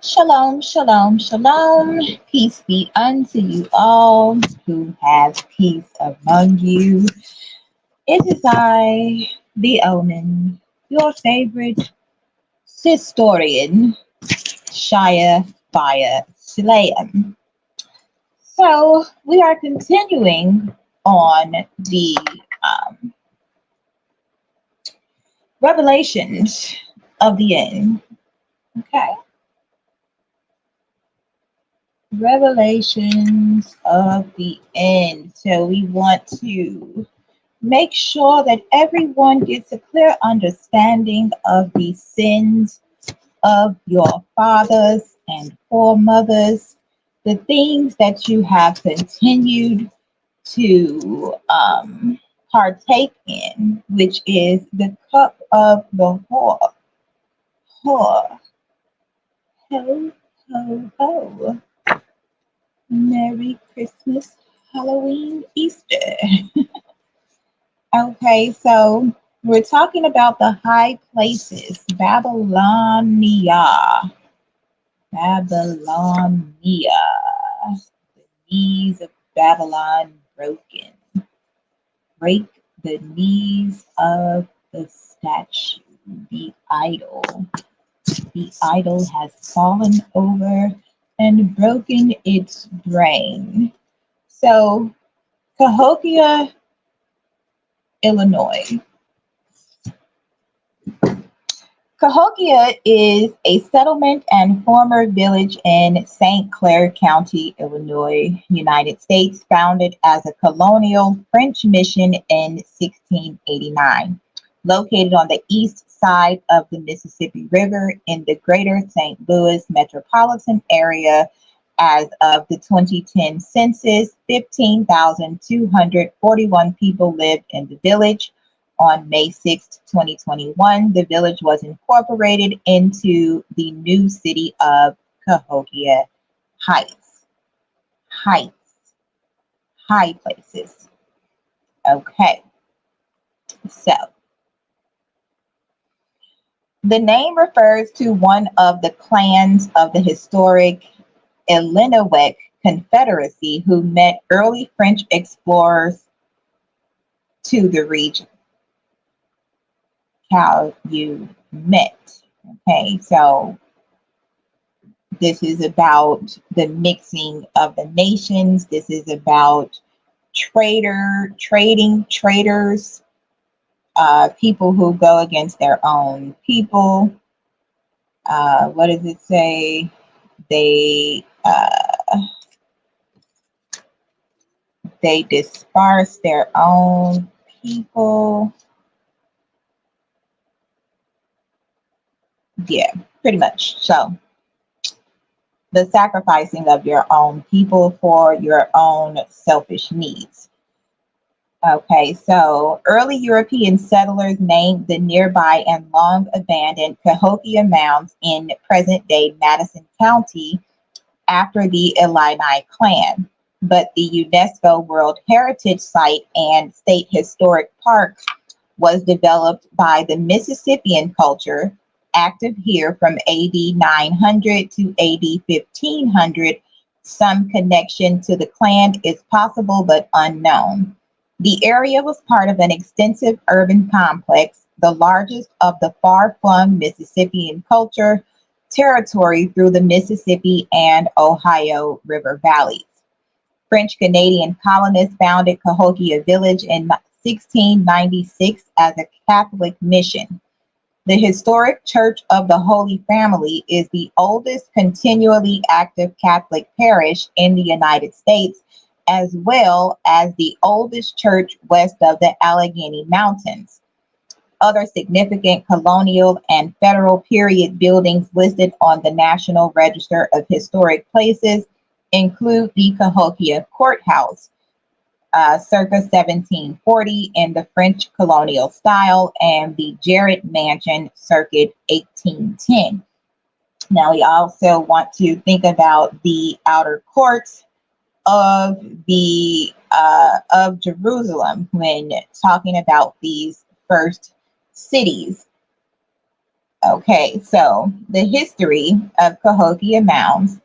Shalom, shalom, shalom. Peace be unto you all who have peace among you. It is I, the Omen, your favorite historian, Shia Fire Slayem. So we are continuing on the um, revelations of the end. Okay, revelations of the end. So we want to make sure that everyone gets a clear understanding of the sins of your fathers and foremothers, the things that you have continued to partake in, which is the cup of the whore. Whore. Ho, ho, ho. Merry Christmas, Halloween, Easter. Okay, so we're talking about the high places, Babylonia. Babylonia. The knees of Babylon broken. Break the knees of the statue, the idol. The idol has fallen over and broken its brain. So, Cahokia, Illinois. Cahokia is a settlement and former village in St. Clair County, Illinois, United States, founded as a colonial French mission in 1689. Located on the east side of the Mississippi River in the greater St. Louis metropolitan area. As of the 2010 census, 15,241 people lived in the village. On May 6, 2021, the village was incorporated into the new city of Cahokia Heights. Heights, high places. Okay, so the name refers to one of the clans of the historic Illinois Confederacy who met early French explorers to the region. How you met. Okay, so this is about the mixing of the nations. This is about traitors, people who go against their own people. What does it say? They disperse their own people. Yeah, pretty much. So the sacrificing of your own people for your own selfish needs. Okay, so early European settlers named the nearby and long abandoned Cahokia Mounds in present day Madison County after the Illini clan. But the UNESCO World Heritage Site and State Historic Park was developed by the Mississippian culture active here from AD 900 to AD 1500. Some connection to the clan is possible but unknown. The area was part of an extensive urban complex, the largest of the far-flung Mississippian culture territory through the Mississippi and Ohio River valleys. French Canadian colonists founded Cahokia Village in 1696 as a Catholic mission. The historic Church of the Holy Family is the oldest continually active Catholic parish in the United States, as well as the oldest church west of the Allegheny Mountains. Other significant colonial and federal period buildings listed on the National Register of Historic Places include the Cahokia Courthouse, circa 1740 in the French colonial style, and the Jarrett Mansion, circa 1810. Now, we also want to think about the outer courts of Jerusalem when talking about these first cities. Okay, so the history of Cahokia mounds.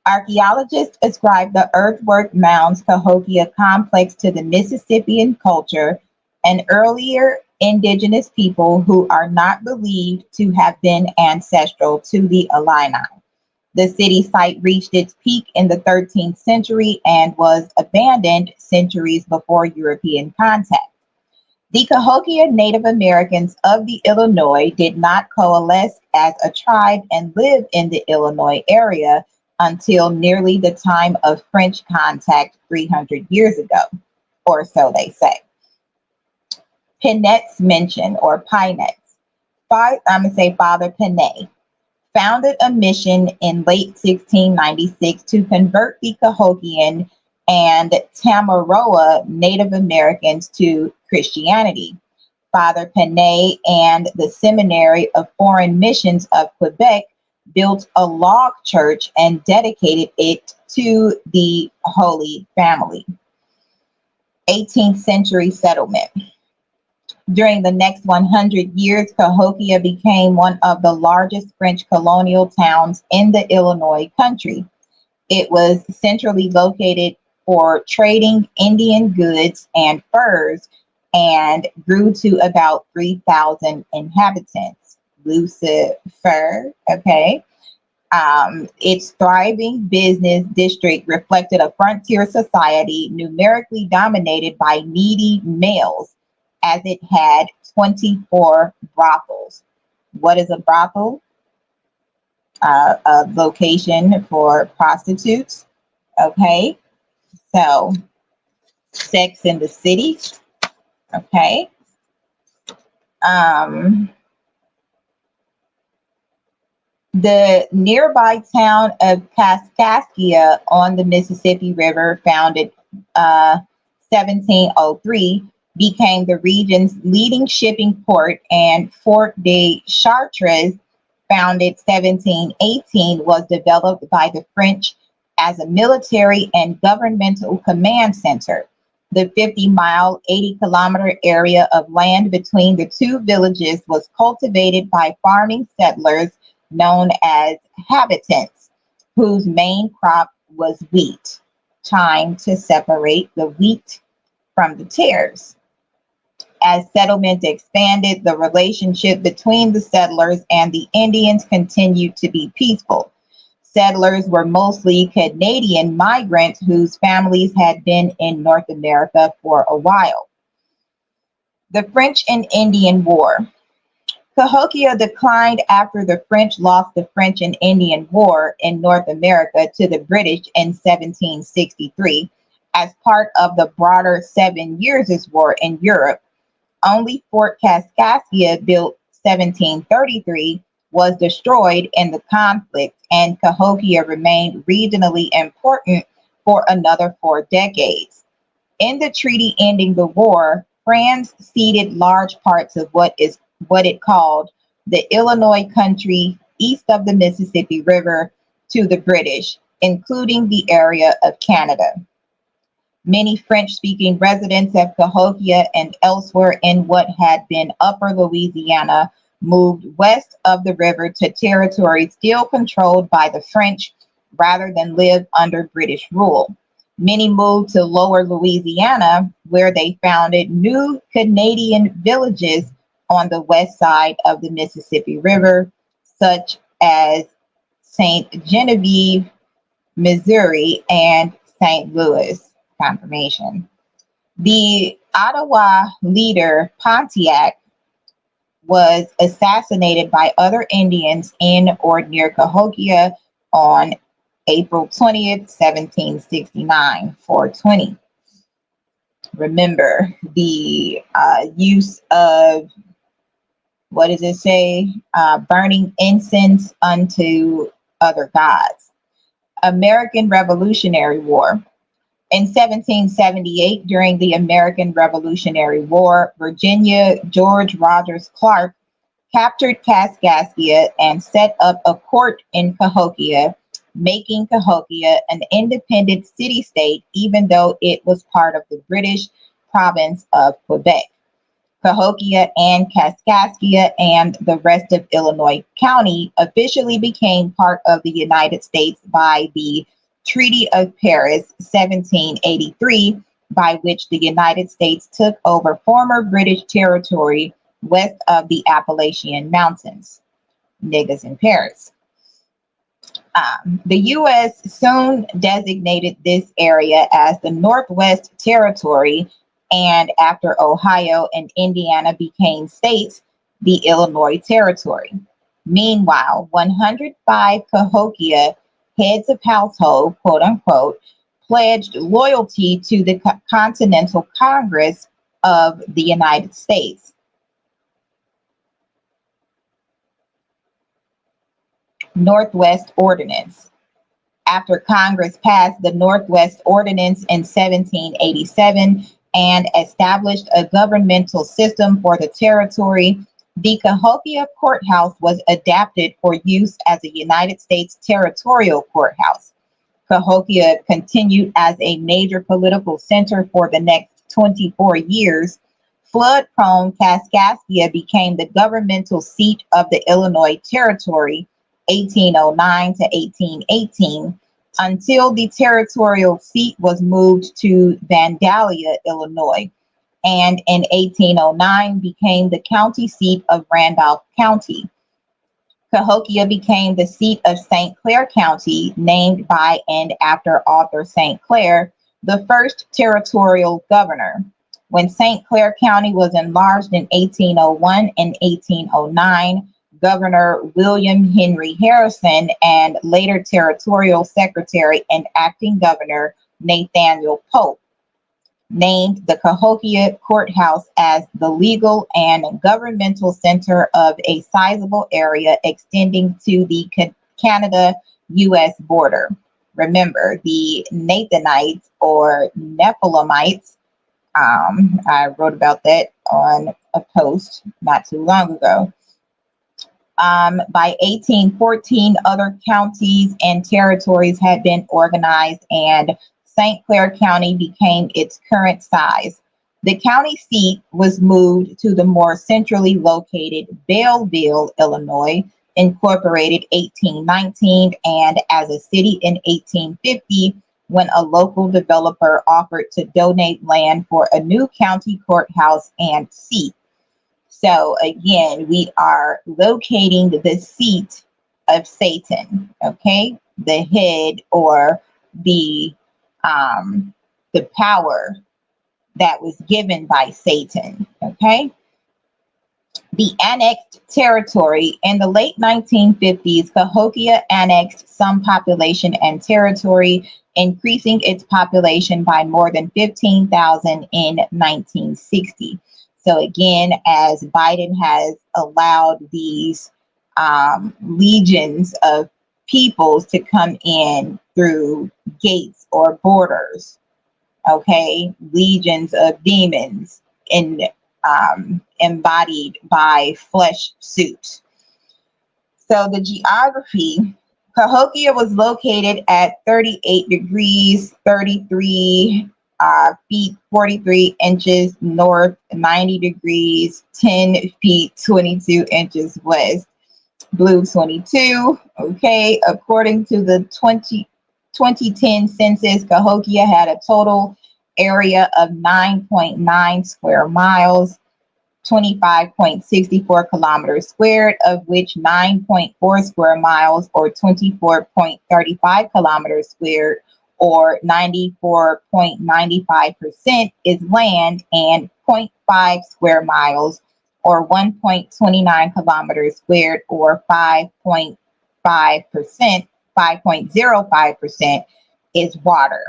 Archaeologists ascribe the earthwork mounds Cahokia complex to the Mississippian culture and earlier indigenous people who are not believed to have been ancestral to the Illini. The city site reached its peak in the 13th century and was abandoned centuries before European contact. The Cahokia Native Americans of the Illinois did not coalesce as a tribe and live in the Illinois area until nearly the time of French contact 300 years ago, or so they say. Pinet's mention, or Pinet's. I'm going to say Father Pinet founded a mission in late 1696 to convert the Cahokian and Tamaroa Native Americans to Christianity. Father Pinet and the Seminary of Foreign Missions of Quebec built a log church and dedicated it to the Holy Family. 18th century settlement. During the next 100 years, Cahokia became one of the largest French colonial towns in the Illinois country. It was centrally located for trading Indian goods and furs and grew to about 3,000 inhabitants. Lucifer, okay. Its thriving business district reflected a frontier society numerically dominated by needy males, as it had 24 brothels. What is a brothel? A location for prostitutes. Okay, so sex in the city. Okay. The nearby town of Kaskaskia on the Mississippi River, founded 1703, became the region's leading shipping port, and Fort de Chartres, founded 1718, was developed by the French as a military and governmental command center. The 50-mile, 80-kilometer area of land between the two villages was cultivated by farming settlers known as habitants, whose main crop was wheat. Time to separate the wheat from the tares. As settlement expanded, the relationship between the settlers and the Indians continued to be peaceful. Settlers were mostly Canadian migrants whose families had been in North America for a while. The French and Indian War. Cahokia declined after the French lost the French and Indian War in North America to the British in 1763 as part of the broader 7 Years' War in Europe. Only Fort Kaskaskia, built 1733, was destroyed in the conflict, and Cahokia remained regionally important for another 4 decades. In the treaty ending the war, France ceded large parts of what it called the Illinois country east of the Mississippi River to the British, including the area of Canada. Many French-speaking residents of Cahokia and elsewhere in what had been Upper Louisiana moved west of the river to territory still controlled by the French rather than live under British rule. Many moved to Lower Louisiana, where they founded new Canadian villages on the west side of the Mississippi River, such as St. Genevieve, Missouri, and St. Louis. Confirmation. The Ottawa leader, Pontiac, was assassinated by other Indians in or near Cahokia on April 20th, 1769, 420. Remember the use of, what does it say? Burning incense unto other gods. American Revolutionary War. In 1778, during the American Revolutionary War, Virginia George Rogers Clark captured Kaskaskia and set up a court in Cahokia, making Cahokia an independent city-state, even though it was part of the British province of Quebec. Cahokia and Kaskaskia and the rest of Illinois County officially became part of the United States by the Treaty of Paris, 1783, by which the United States took over former British territory west of the Appalachian Mountains. Niggas in Paris. The U.S. soon designated this area as the Northwest Territory, and after Ohio and Indiana became states, the Illinois Territory. Meanwhile, 105 Cahokia heads of household, quote unquote, pledged loyalty to the Continental Congress of the United States. Northwest Ordinance. After Congress passed the Northwest Ordinance in 1787 and established a governmental system for the territory, the Cahokia Courthouse was adapted for use as a United States territorial courthouse. Cahokia continued as a major political center for the next 24 years. Flood-prone Kaskaskia became the governmental seat of the Illinois Territory, 1809 to 1818, until the territorial seat was moved to Vandalia, Illinois, and in 1809 became the county seat of Randolph County. Cahokia became the seat of St. Clair County, named by and after Arthur St. Clair, the first territorial governor. When St. Clair County was enlarged in 1801 and 1809, Governor William Henry Harrison and later Territorial Secretary and Acting Governor Nathaniel Pope named the Cahokia Courthouse as the legal and governmental center of a sizable area extending to the Canada-U.S. border. Remember, the Nathanites or Nephilimites, I wrote about that on a post not too long ago. By 1814, other counties and territories had been organized, and St. Clair County became its current size. The county seat was moved to the more centrally located Belleville, Illinois, incorporated 1819, and as a city in 1850, when a local developer offered to donate land for a new county courthouse and seat. So again, we are locating the seat of Satan, okay? The head or the power that was given by Satan, okay? The annexed territory. In the late 1950s, Cahokia annexed some population and territory, increasing its population by more than 15,000 in 1960. So again, as Biden has allowed these legions of peoples to come in through gates or borders, okay, legions of demons embodied by flesh suits. So the geography, Cahokia was located at 38 degrees, 33 feet 43 inches north, 90 degrees 10 feet 22 inches west, blue 22. Okay, according to the 2010 census, Cahokia had a total area of 9.9 square miles, 25.64 kilometers squared, of which 9.4 square miles or 24.35 kilometers squared or 94.95% is land, and 0.5 square miles or 1.29 kilometers squared or 5.05% is water.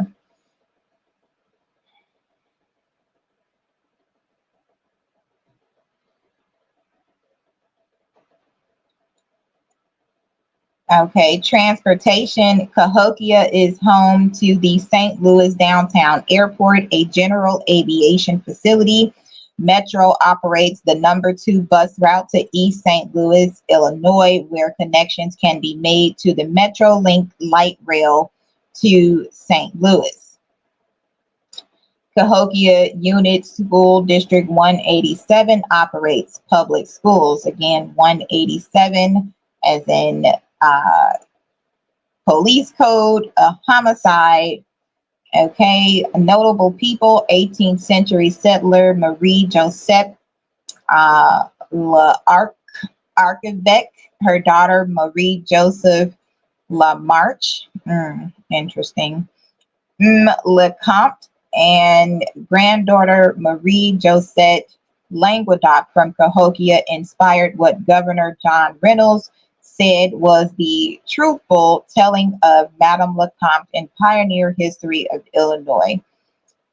Okay, transportation. Cahokia is home to the St. Louis Downtown Airport, a general aviation facility. Metro operates the number 2 bus route to East St. Louis, Illinois, where connections can be made to the Metrolink light rail to St. Louis. Cahokia Unit School District 187 operates public schools. Again, 187 as in police code, a homicide. Okay, notable people: 18th century settler Marie Joseph Archevêque, her daughter Marie Joseph Lamarche, interesting, Lecomte, and granddaughter Marie Josette Languedoc from Cahokia inspired what Governor John Reynolds said was the truthful telling of Madame Lecomte in pioneer history of Illinois.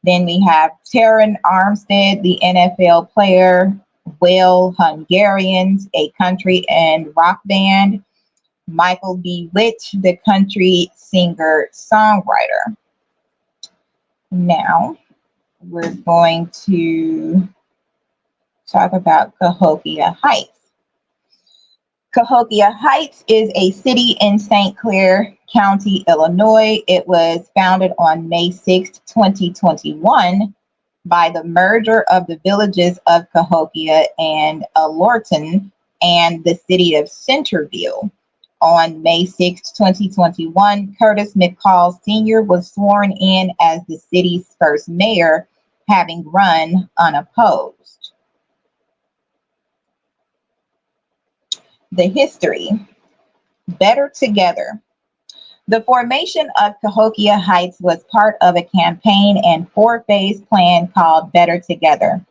Then we have Terran Armstead, the NFL player, Well Hungarians, a country and rock band, Michael B. Witt, the country singer-songwriter. Now, we're going to talk about Cahokia Heights. Cahokia Heights is a city in St. Clair County, Illinois. It was founded on May 6, 2021 by the merger of the villages of Cahokia and Lorton and the city of Centerville. On May 6, 2021, Curtis McCall Sr. was sworn in as the city's first mayor, having run unopposed. The history. Better Together. The formation of Cahokia Heights was part of a campaign and four-phase plan called Better Together.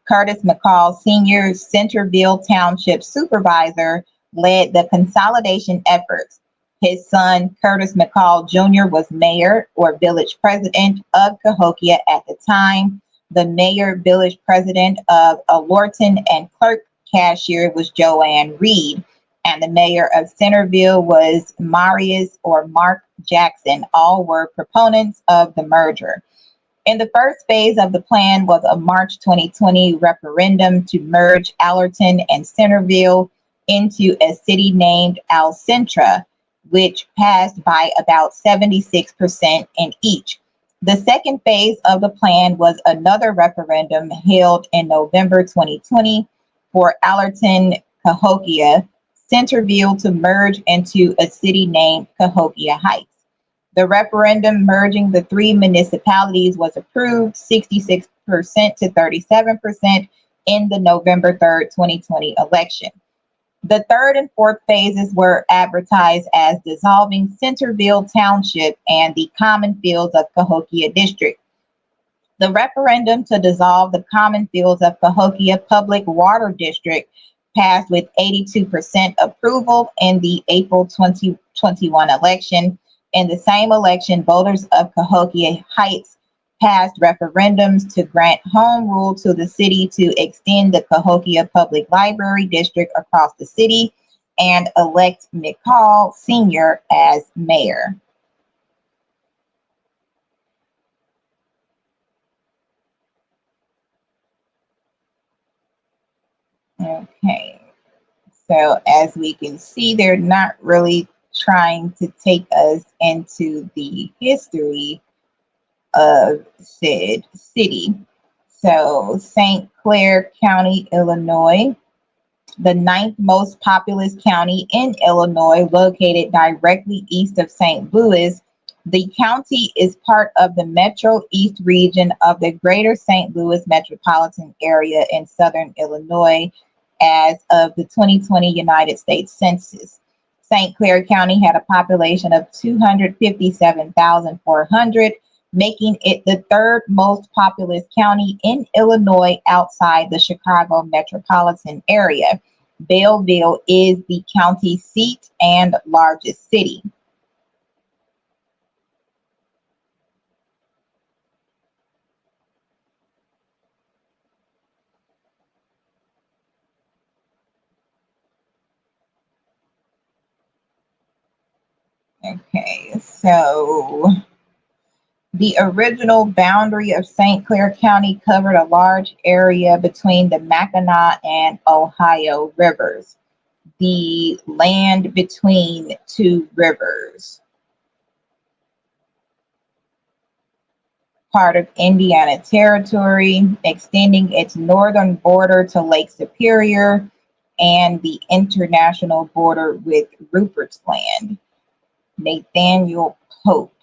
Curtis McCall Sr., Centerville Township Supervisor, led the consolidation efforts. His son, Curtis McCall Jr., was mayor or village president of Cahokia at the time. The mayor, village president of Lorton, and clerk cashier was Joanne Reed. And the mayor of Centerville was Marius or Mark Jackson. All were proponents of the merger. In the first phase of the plan was a March 2020 referendum to merge Allerton and Centerville into a city named Alcentra, which passed by about 76% in each. The second phase of the plan was another referendum held in November 2020 for Allerton, Cahokia, Centerville to merge into a city named Cahokia Heights. The referendum merging the three municipalities was approved 66% to 37% in the November 3rd, 2020 election. The third and fourth phases were advertised as dissolving Centerville Township and the Common Fields of Cahokia District. The referendum to dissolve the Common Fields of Cahokia Public Water District passed with 82% approval in the April 2021 election. In the same election, voters of Cahokia Heights passed referendums to grant home rule to the city to extend the Cahokia Public Library District across the city and elect McCall Sr. as mayor. Okay, so as we can see, they're not really trying to take us into the history of said city. So St. Clair County, Illinois, the ninth most populous county in Illinois, located directly east of St. Louis. The county is part of the Metro East region of the Greater St. Louis metropolitan area in southern Illinois as of the 2020 United States Census. St. Clair County had a population of 257,400, making it the third most populous county in Illinois outside the Chicago metropolitan area. Belleville is the county seat and largest city. Okay, so the original boundary of St. Clair County covered a large area between the Mackinac and Ohio rivers, the land between two rivers. part of Indiana Territory, extending its northern border to Lake Superior and the international border with Rupert's Land. Nathaniel Pope.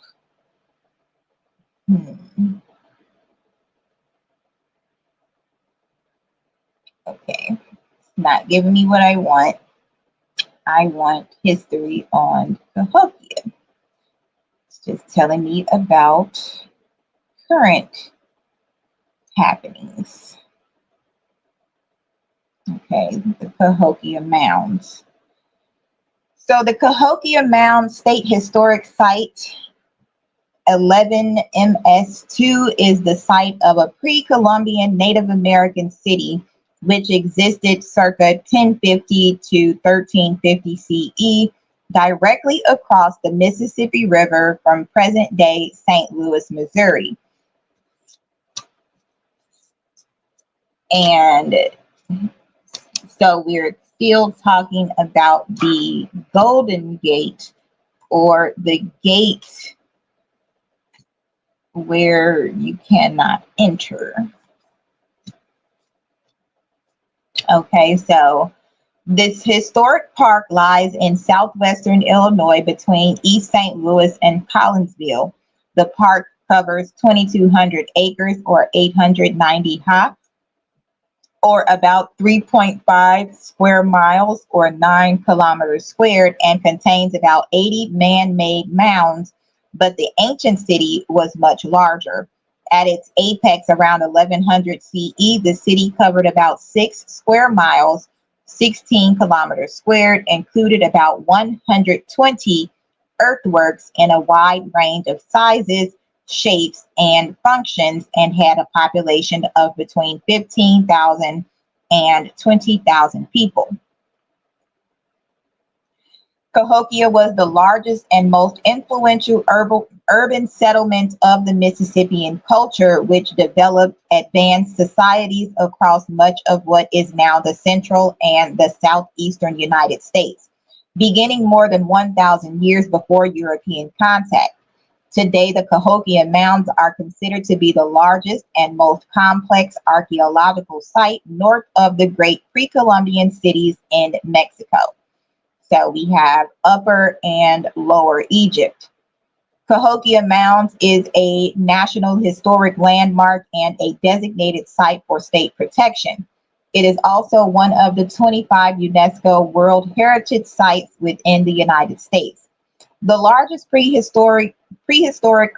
Okay, it's not giving me what I want. I want history on Cahokia. It's just telling me about current happenings. Okay, the Cahokia Mounds. So the Cahokia Mound State Historic Site 11MS2 is the site of a pre-Columbian Native American city which existed circa 1050 to 1350 CE directly across the Mississippi River from present-day St. Louis, Missouri. And so we're still talking about the Golden Gate, or the gate where you cannot enter. Okay, so this historic park lies in southwestern Illinois between East St. Louis and Collinsville. The park covers 2,200 acres or 890 ha, or about 3.5 square miles or 9 kilometers squared, and contains about 80 man-made mounds, but the ancient city was much larger. At its apex around 1100 CE, the city covered about 6 square miles, 16 kilometers squared, included about 120 earthworks in a wide range of sizes, shapes, and functions, and had a population of between 15,000 and 20,000 people. Cahokia was the largest and most influential urban settlement of the Mississippian culture, which developed advanced societies across much of what is now the central and the southeastern United States, beginning more than 1,000 years before European contact. Today, the Cahokia Mounds are considered to be the largest and most complex archaeological site north of the great pre-Columbian cities in Mexico. So we have Upper and Lower Egypt. Cahokia Mounds is a National Historic Landmark and a designated site for state protection. It is also one of the 25 UNESCO World Heritage Sites within the United States. The largest prehistoric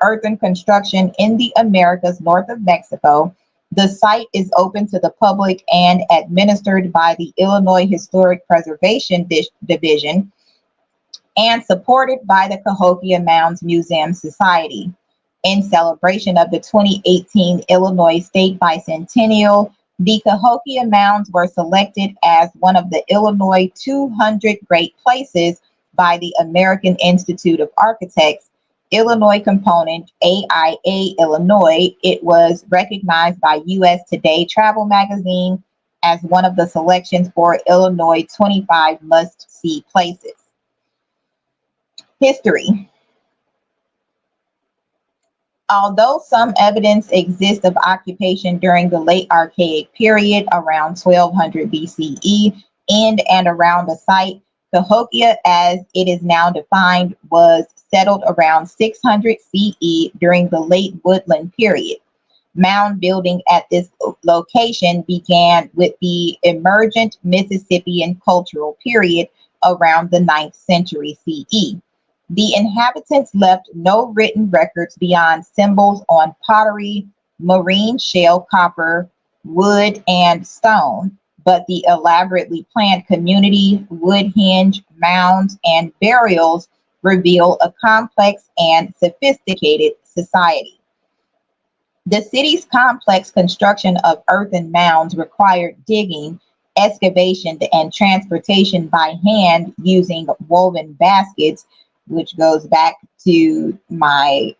earthen construction in the Americas north of Mexico, the site is open to the public and administered by the Illinois Historic Preservation Division and supported by the Cahokia Mounds Museum Society. In celebration of the 2018 Illinois State Bicentennial, the Cahokia Mounds were selected as one of the Illinois 200 Great Places by the American Institute of Architects, Illinois component AIA Illinois. It was recognized by US Today Travel Magazine as one of the selections for Illinois 25 must-see places. History. Although some evidence exists of occupation during the late Archaic period around 1200 BCE in and around the site, Cahokia, as it is now defined, was settled around 600 CE during the late Woodland period. Mound building at this location began with the emergent Mississippian cultural period around the 9th century CE. The inhabitants left no written records beyond symbols on pottery, marine shell, copper, wood, and stone, but the elaborately planned community, wood hinge, mounds, and burials reveal a complex and sophisticated society. The city's complex construction of earthen mounds required digging, excavation, and transportation by hand using woven baskets, which goes back to my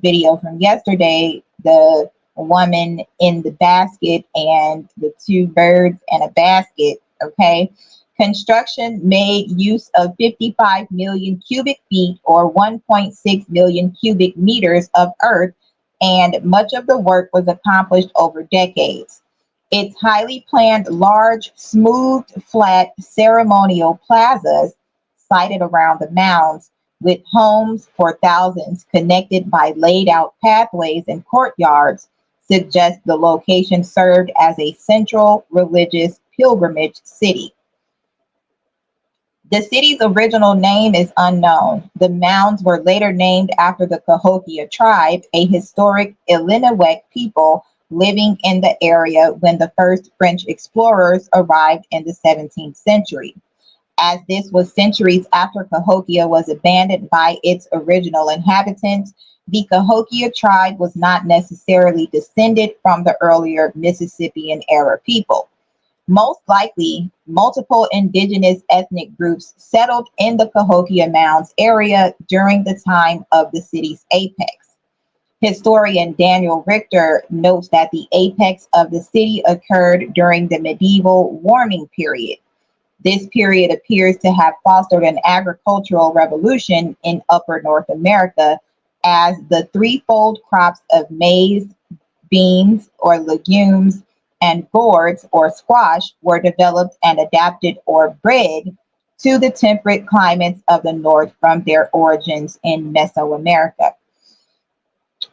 video from yesterday, the woman in the basket and the 2 birds and a basket. Okay. Construction made use of 55 million cubic feet or 1.6 million cubic meters of earth and much of the work was accomplished over decades. Its highly planned, large, smoothed, flat ceremonial plazas sited around the mounds, with homes for thousands connected by laid out pathways and courtyards, suggest the location served as a central religious pilgrimage city. The city's original name is unknown. The mounds were later named after the Cahokia tribe, a historic Illinois people living in the area when the first French explorers arrived in the 17th century. As this was centuries after Cahokia was abandoned by its original inhabitants, the Cahokia tribe was not necessarily descended from the earlier Mississippian era people. Most likely, multiple indigenous ethnic groups settled in the Cahokia Mounds area during the time of the city's apex. Historian Daniel Richter notes that the apex of the city occurred during the medieval warming period. This period appears to have fostered an agricultural revolution in upper North America, as the threefold crops of maize, beans or legumes, and gourds or squash were developed and adapted or bred to the temperate climates of the north from their origins in Mesoamerica.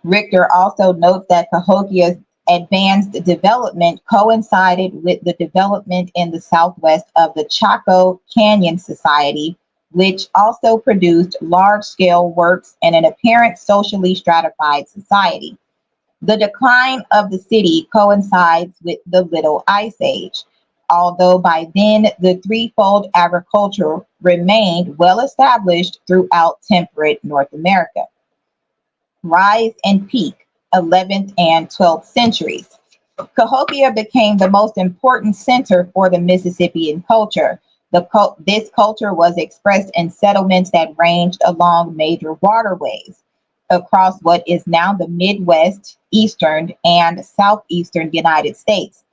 Richter also notes that Cahokia's advanced development coincided with the development in the southwest of the Chaco Canyon Society, which also produced large-scale works in an apparent socially stratified society. The decline of the city coincides with the Little Ice Age, although by then the threefold agriculture remained well established throughout temperate North America. Rise and peak, 11th and 12th centuries. Cahokia became the most important center for the Mississippian culture. This culture was expressed in settlements that ranged along major waterways across what is now the Midwest, Eastern, and Southeastern United States.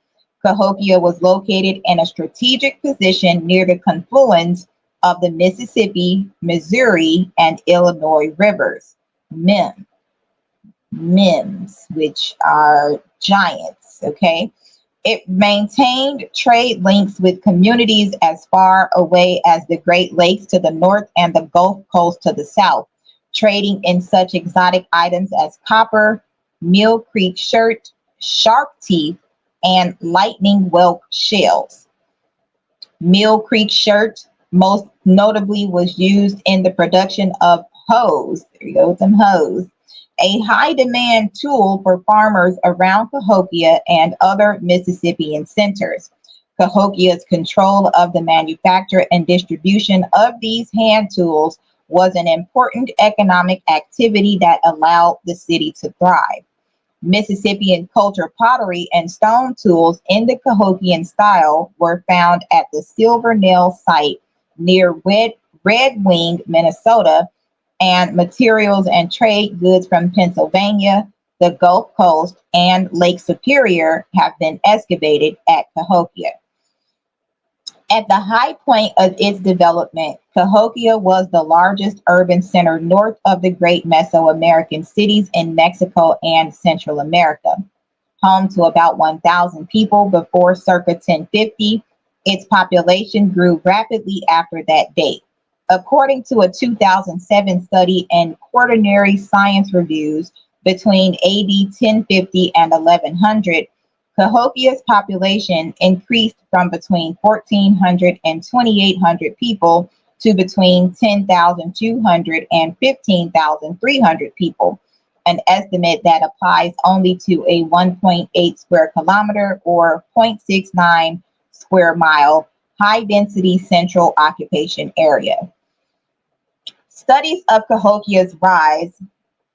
Cahokia was located in a strategic position near the confluence of the Mississippi, Missouri, and Illinois rivers. Mims, which are giants, okay? It maintained trade links with communities as far away as the Great Lakes to the north and the Gulf Coast to the south, trading in such exotic items as copper, Mill Creek shark teeth, and lightning whelk shells. Mill Creek shirt most notably was used in the production of hose. There you go, some hose. A high demand tool for farmers around Cahokia and other Mississippian centers. Cahokia's control of the manufacture and distribution of these hand tools was an important economic activity that allowed the city to thrive. Mississippian culture pottery and stone tools in the Cahokian style were found at the Silver Nail site near Red Wing, Minnesota, and materials and trade goods from Pennsylvania, the Gulf Coast, and Lake Superior have been excavated at Cahokia. At the high point of its development, Cahokia was the largest urban center north of the great Mesoamerican cities in Mexico and Central America. Home to about 1,000 people before circa 1050, its population grew rapidly after that date. According to a 2007 study in Quaternary Science Reviews, between AD 1050 and 1100, Cahokia's population increased from between 1,400 and 2,800 people to between 10,200 and 15,300 people, an estimate that applies only to a 1.8 square kilometer or 0.69 square mile high-density central occupation area. Studies of Cahokia's rise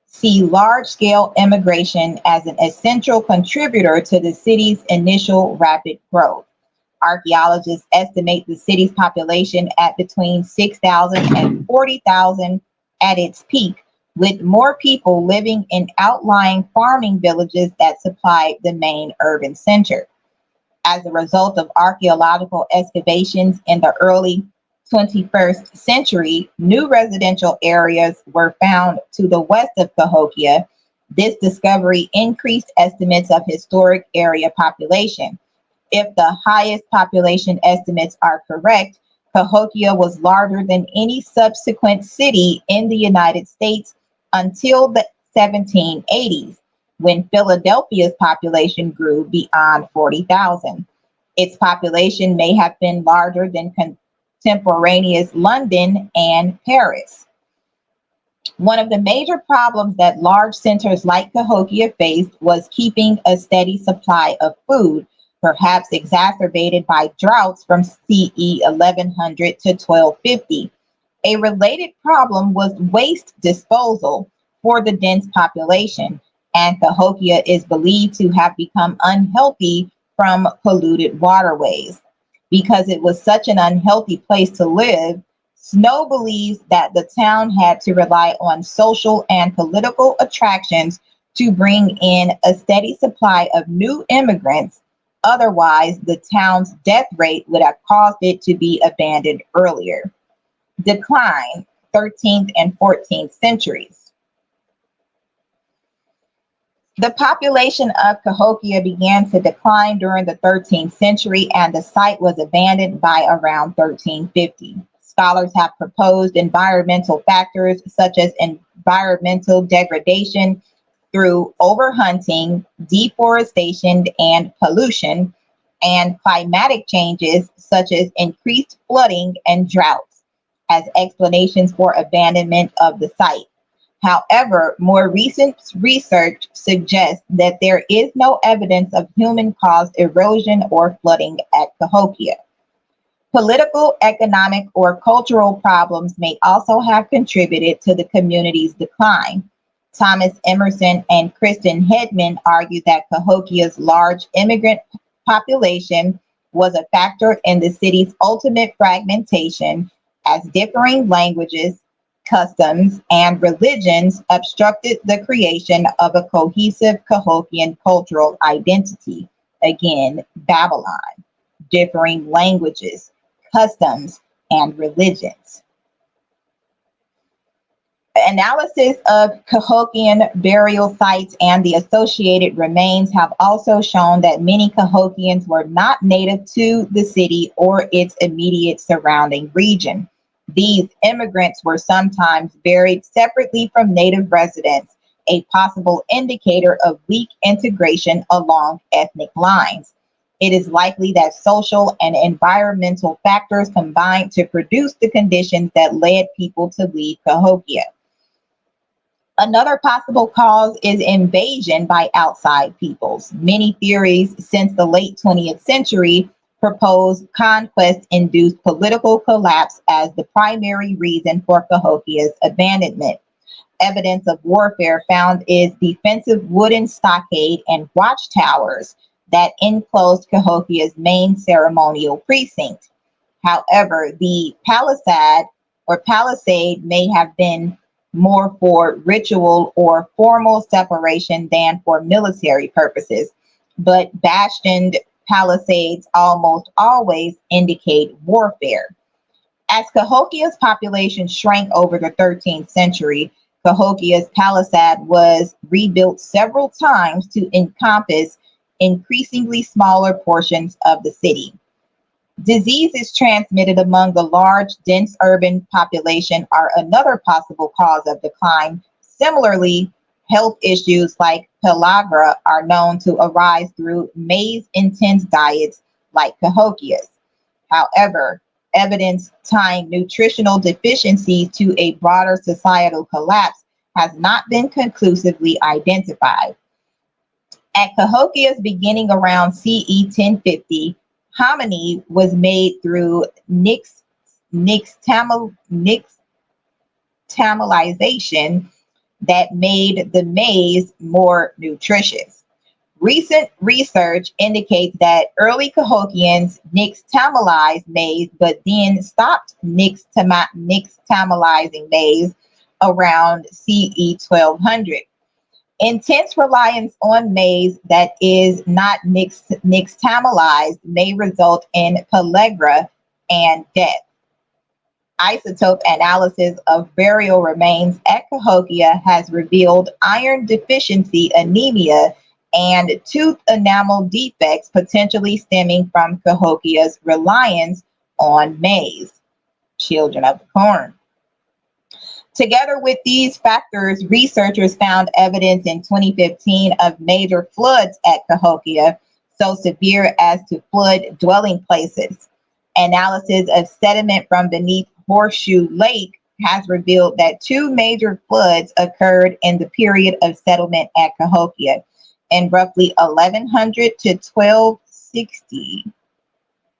see large-scale immigration as an essential contributor to the city's initial rapid growth. Archaeologists estimate the city's population at between 6,000 and 40,000 at its peak, with more people living in outlying farming villages that supplied the main urban center. As a result of archaeological excavations in the early 21st century, new residential areas were found to the west of Cahokia, This discovery increased estimates of historic area population. If the highest population estimates are correct, Cahokia was larger than any subsequent city in the United States until the 1780s, when Philadelphia's population grew beyond 40,000. Its population may have been larger than contemporaneous London and Paris. One of the major problems that large centers like Cahokia faced was keeping a steady supply of food, perhaps exacerbated by droughts from CE 1100 to 1250. A related problem was waste disposal for the dense population, and Cahokia is believed to have become unhealthy from polluted waterways. Because it was such an unhealthy place to live, Snow believes that the town had to rely on social and political attractions to bring in a steady supply of new immigrants. Otherwise, the town's death rate would have caused it to be abandoned earlier. Decline, 13th and 14th centuries. The population of Cahokia began to decline during the 13th century, and the site was abandoned by around 1350. Scholars have proposed environmental factors such as environmental degradation through overhunting, deforestation, and pollution, and climatic changes such as increased flooding and droughts as explanations for abandonment of the site. However, more recent research suggests that there is no evidence of human-caused erosion or flooding at Cahokia. Political, economic, or cultural problems may also have contributed to the community's decline. Thomas Emerson and Kristen Hedman argue that Cahokia's large immigrant population was a factor in the city's ultimate fragmentation, as differing languages, customs, and religions obstructed the creation of a cohesive Cahokian cultural identity. Again, Babylon, differing languages, customs, and religions. Analysis of Cahokian burial sites and the associated remains have also shown that many Cahokians were not native to the city or its immediate surrounding region. These immigrants were sometimes buried separately from native residents, a possible indicator of weak integration along ethnic lines. It is likely that social and environmental factors combined to produce the conditions that led people to leave Cahokia. Another possible cause is invasion by outside peoples. Many theories since the late 20th century propose conquest-induced political collapse as the primary reason for Cahokia's abandonment. Evidence of warfare found is defensive wooden stockade and watchtowers that enclosed Cahokia's main ceremonial precinct. However, the palisade may have been more for ritual or formal separation than for military purposes, but bastioned palisades almost always indicate warfare. As Cahokia's population shrank over the 13th century, Cahokia's palisade was rebuilt several times to encompass increasingly smaller portions of the city. Diseases transmitted among the large, dense urban population are another possible cause of decline. Similarly, health issues like pellagra are known to arise through maize-intense diets like Cahokia's. However, evidence tying nutritional deficiencies to a broader societal collapse has not been conclusively identified. At Cahokia's beginning around CE 1050, hominy was made through nixtamalization that made the maize more nutritious. Recent research indicates that early Cahokians nixtamalized maize, but then stopped nixtamalizing maize around CE 1200. Intense reliance on maize that is not nixtamalized may result in pellagra and death. Isotope analysis of burial remains at Cahokia has revealed iron deficiency anemia and tooth enamel defects potentially stemming from Cahokia's reliance on maize, children of the corn. Together with these factors, researchers found evidence in 2015 of major floods at Cahokia, so severe as to flood dwelling places. Analysis of sediment from beneath Horseshoe Lake has revealed that two major floods occurred in the period of settlement at Cahokia in roughly 1100 to 1260,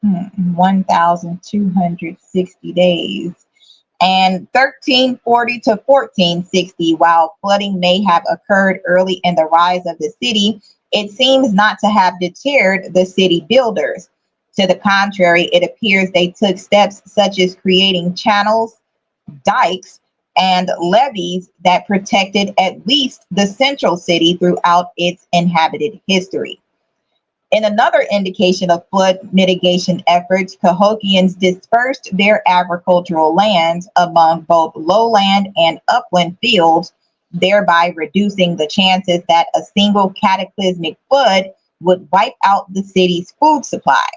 1260 days, and 1340 to 1460. While flooding may have occurred early in the rise of the city, it seems not to have deterred the city builders. To the contrary, it appears they took steps such as creating channels, dikes, and levees that protected at least the central city throughout its inhabited history. In another indication of flood mitigation efforts, Cahokians dispersed their agricultural lands among both lowland and upland fields, thereby reducing the chances that a single cataclysmic flood would wipe out the city's food supply.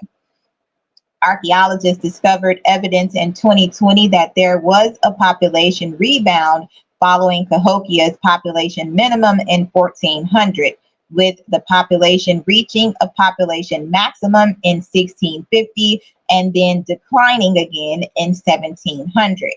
Archaeologists discovered evidence in 2020 that there was a population rebound following Cahokia's population minimum in 1400, with the population reaching a population maximum in 1650 and then declining again in 1700.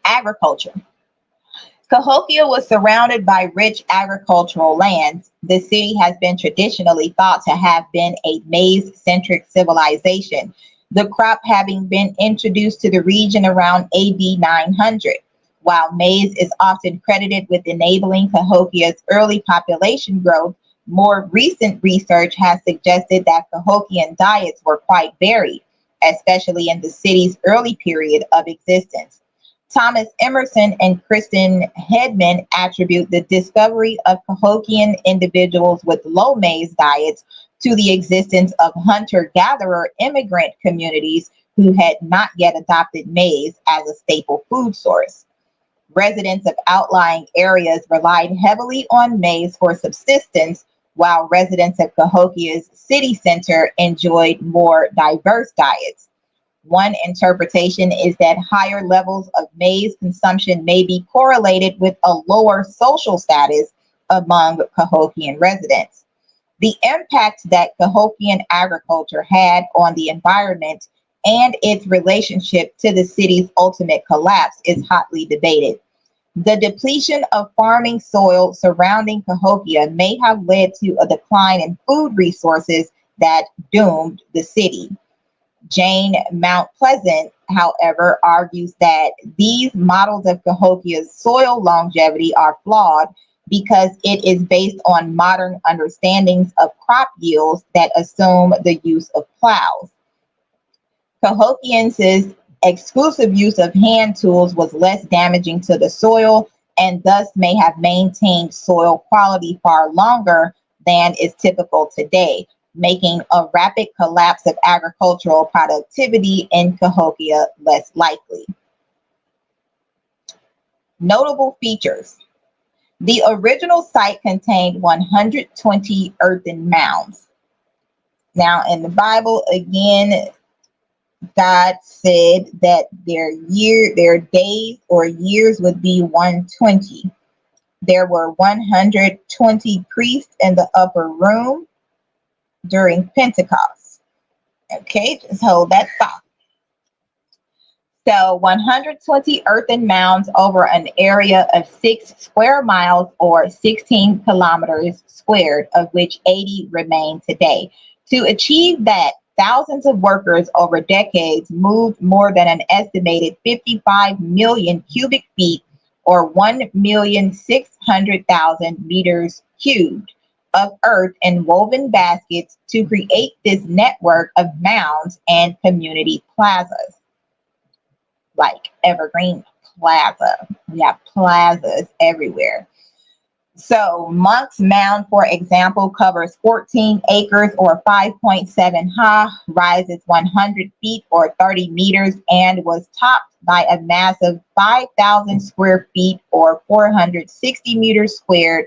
Agriculture. Cahokia was surrounded by rich agricultural lands. The city has been traditionally thought to have been a maize-centric civilization, the crop having been introduced to the region around AD 900. While maize is often credited with enabling Cahokia's early population growth, more recent research has suggested that Cahokian diets were quite varied, especially in the city's early period of existence. Thomas Emerson and Kristen Hedman attribute the discovery of Cahokian individuals with low maize diets to the existence of hunter-gatherer immigrant communities who had not yet adopted maize as a staple food source. Residents of outlying areas relied heavily on maize for subsistence, while residents of Cahokia's city center enjoyed more diverse diets. One interpretation is that higher levels of maize consumption may be correlated with a lower social status among Cahokian residents. The impact that Cahokian agriculture had on the environment and its relationship to the city's ultimate collapse is hotly debated. The depletion of farming soil surrounding Cahokia may have led to a decline in food resources that doomed the city. Jane Mount Pleasant, however, argues that these models of Cahokia's soil longevity are flawed because it is based on modern understandings of crop yields that assume the use of plows. Cahokians' exclusive use of hand tools was less damaging to the soil and thus may have maintained soil quality far longer than is typical today, making a rapid collapse of agricultural productivity in Cahokia less likely. Notable features. The original site contained 120 earthen mounds. Now in the Bible, again, God said that their days or years would be 120. There were 120 priests in the upper room during Pentecost. Okay, just hold that thought. So 120 earthen mounds over an area of 6 square miles or 16 kilometers squared, of which 80 remain today. To achieve that, thousands of workers over decades moved more than an estimated 55 million cubic feet or 1,600,000 meters cubed of earth in woven baskets to create this network of mounds and community plazas, like evergreen plaza. We have plazas everywhere. So Monk's Mound, for example, covers 14 acres or 5.7 ha, rises 100 feet or 30 meters, and was topped by a massive 5,000 square feet or 460 meters squared,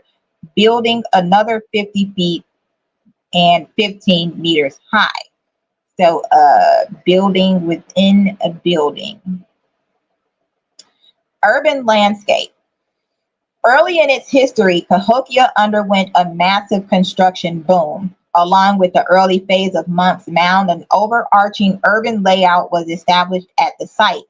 building another 50 feet and 15 meters high. So building within a building. Urban landscape. Early in its history, Cahokia underwent a massive construction boom. Along with the early phase of Monk's Mound, an overarching urban layout was established at the site.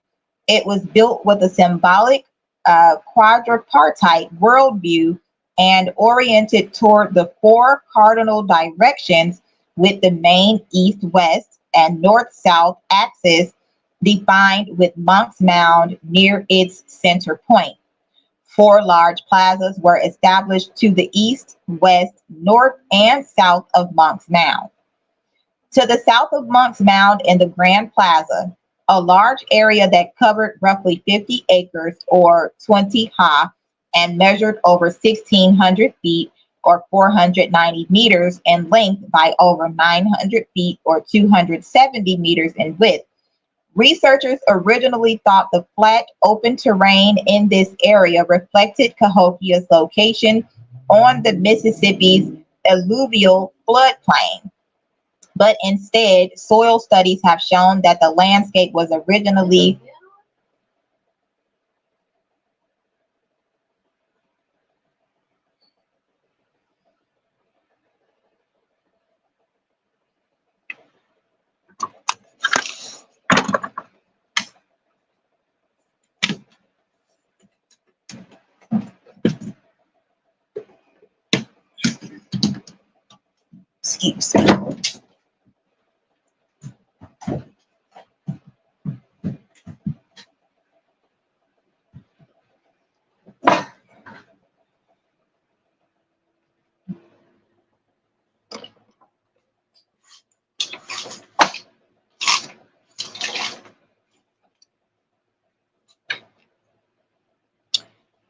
It was built with a symbolic quadripartite worldview and oriented toward the four cardinal directions, with the main east-west and north-south axis defined with Monk's Mound near its center point. Four large plazas were established to the east, west, north, and south of Monk's Mound. To the south of Monk's Mound in the Grand Plaza, a large area that covered roughly 50 acres or 20 ha and measured over 1,600 feet or 490 meters in length by over 900 feet or 270 meters in width. Researchers originally thought the flat, open terrain in this area reflected Cahokia's location on the Mississippi's alluvial floodplain. But instead, soil studies have shown that the landscape was originally excuse me.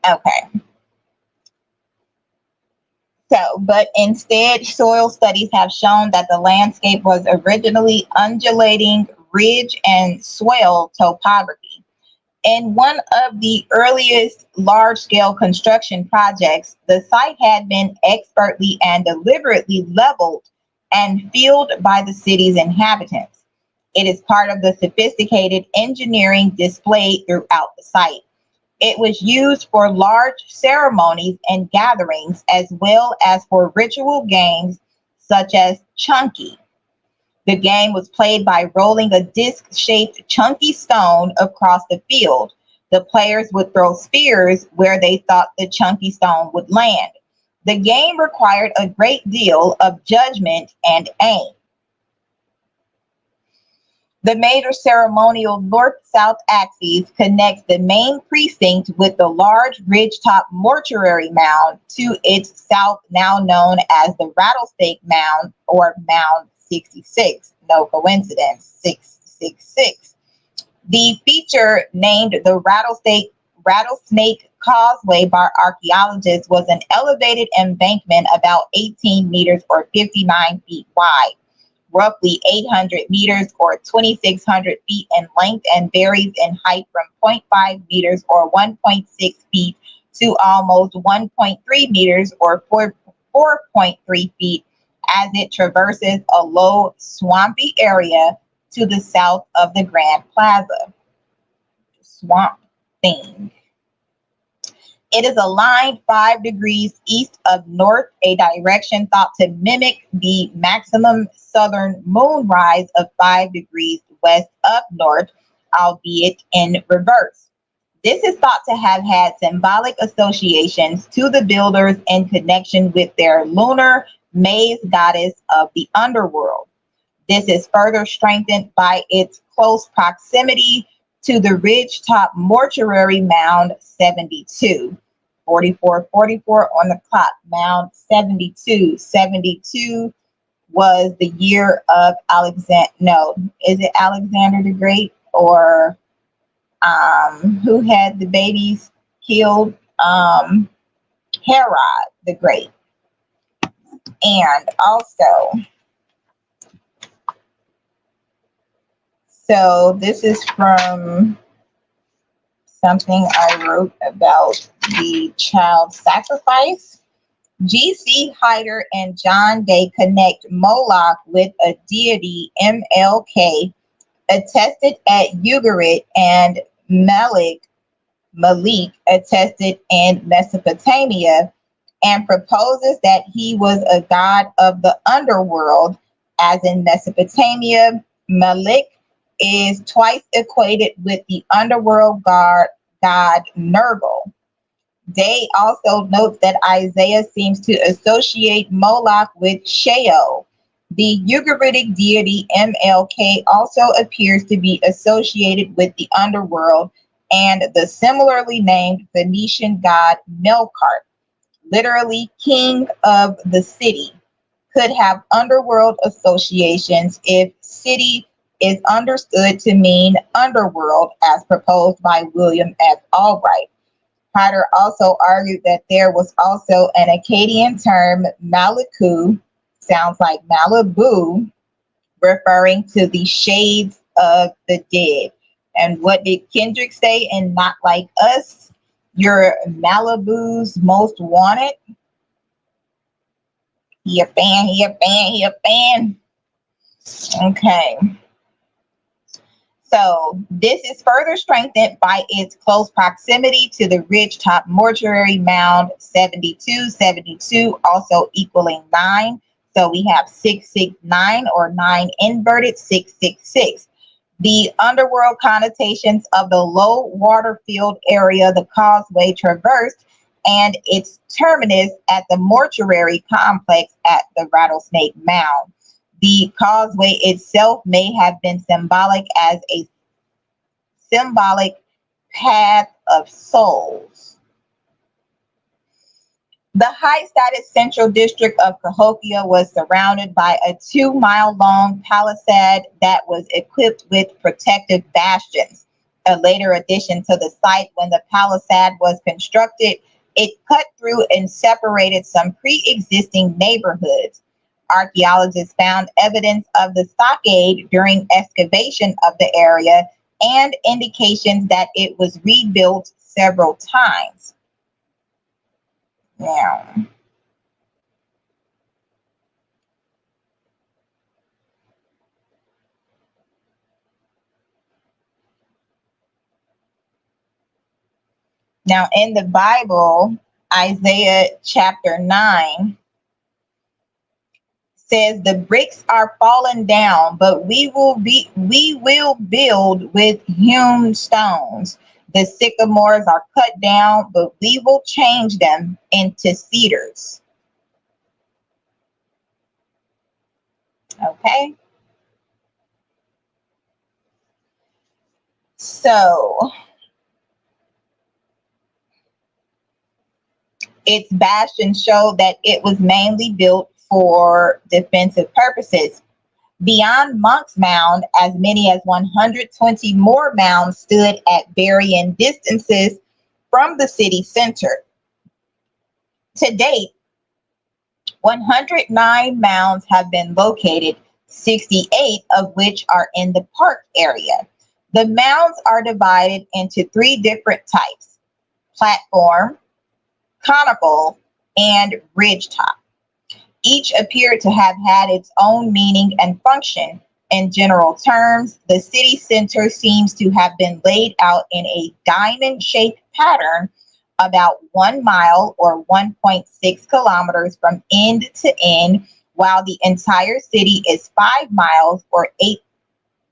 Okay. But instead, soil studies have shown that the landscape was originally undulating ridge and swell topography. In one of the earliest large-scale construction projects, the site had been expertly and deliberately leveled and filled by the city's inhabitants. It is part of the sophisticated engineering displayed throughout the site. It was used for large ceremonies and gatherings, as well as for ritual games such as chunky. The game was played by rolling a disc-shaped chunky stone across the field. The players would throw spears where they thought the chunky stone would land. The game required a great deal of judgment and aim. The major ceremonial north-south axis connects the main precinct with the large ridgetop mortuary mound to its south, now known as the Rattlesnake Mound or Mound 66. No coincidence, 666. The feature, named the Rattlesnake Causeway by archaeologists, was an elevated embankment about 18 meters or 59 feet wide, roughly 800 meters or 2,600 feet in length, and varies in height from 0.5 meters or 1.6 feet to almost 1.3 meters or 4.3 feet as it traverses a low, swampy area to the south of the Grand Plaza. Swamp thing. It is aligned 5 degrees east of north, a direction thought to mimic the maximum southern moonrise of 5 degrees west of north, albeit in reverse. This is thought to have had symbolic associations to the builders in connection with their lunar maze goddess of the underworld. This is further strengthened by its close proximity to the ridgetop mortuary mound 72. 4444 on the clock. Mound 72. 72 was the year of Alexander. No, is it Alexander the Great or who had the babies killed, Herod the Great. And also, so this is from something I wrote about the child sacrifice. G.C. Hyder and John Day connect Moloch with a deity, MLK, attested at Ugarit, and Malik attested in Mesopotamia, and proposes that he was a god of the underworld, as in Mesopotamia. Malik is twice equated with the underworld god Nergal. Day also notes that Isaiah seems to associate Moloch with Sheol. The Ugaritic deity MLK also appears to be associated with the underworld and the similarly named Phoenician god Melkart, literally king of the city, could have underworld associations if city is understood to mean underworld, as proposed by William F. Albright. Hyder also argued that there was also an Akkadian term, Maliku, sounds like Malibu, referring to the shades of the dead. And what did Kendrick say in Not Like Us? You're Malibu's most wanted. He a fan, he a fan, he a fan. Okay. So this is further strengthened by its close proximity to the ridgetop mortuary mound 7272, also equaling 9. So we have 669, or 9 inverted 666. The underworld connotations of the low water field area the causeway traversed, and its terminus at the mortuary complex at the Rattlesnake Mound. The causeway itself may have been symbolic as a symbolic path of souls. The high-status central district of Cahokia was surrounded by a 2-mile-long palisade that was equipped with protective bastions. A later addition to the site, when the palisade was constructed, it cut through and separated some pre-existing neighborhoods. Archaeologists found evidence of the stockade during excavation of the area and indications that it was rebuilt several times. Now in the Bible, Isaiah chapter 9 says, the bricks are fallen down, but we will build with hewn stones. The sycamores are cut down, but we will change them into cedars. Okay. So its bastions showed that it was mainly built for defensive purposes. Beyond Monk's Mound, as many as 120 more mounds stood at varying distances from the city center. To date, 109 mounds have been located, 68 of which are in the park area. The mounds are divided into 3 different types: platform, conical, and ridgetop. Each appeared to have had its own meaning and function. In general terms, the city center seems to have been laid out in a diamond-shaped pattern about 1 mile or 1.6 kilometers from end to end, while the entire city is 5 miles or 8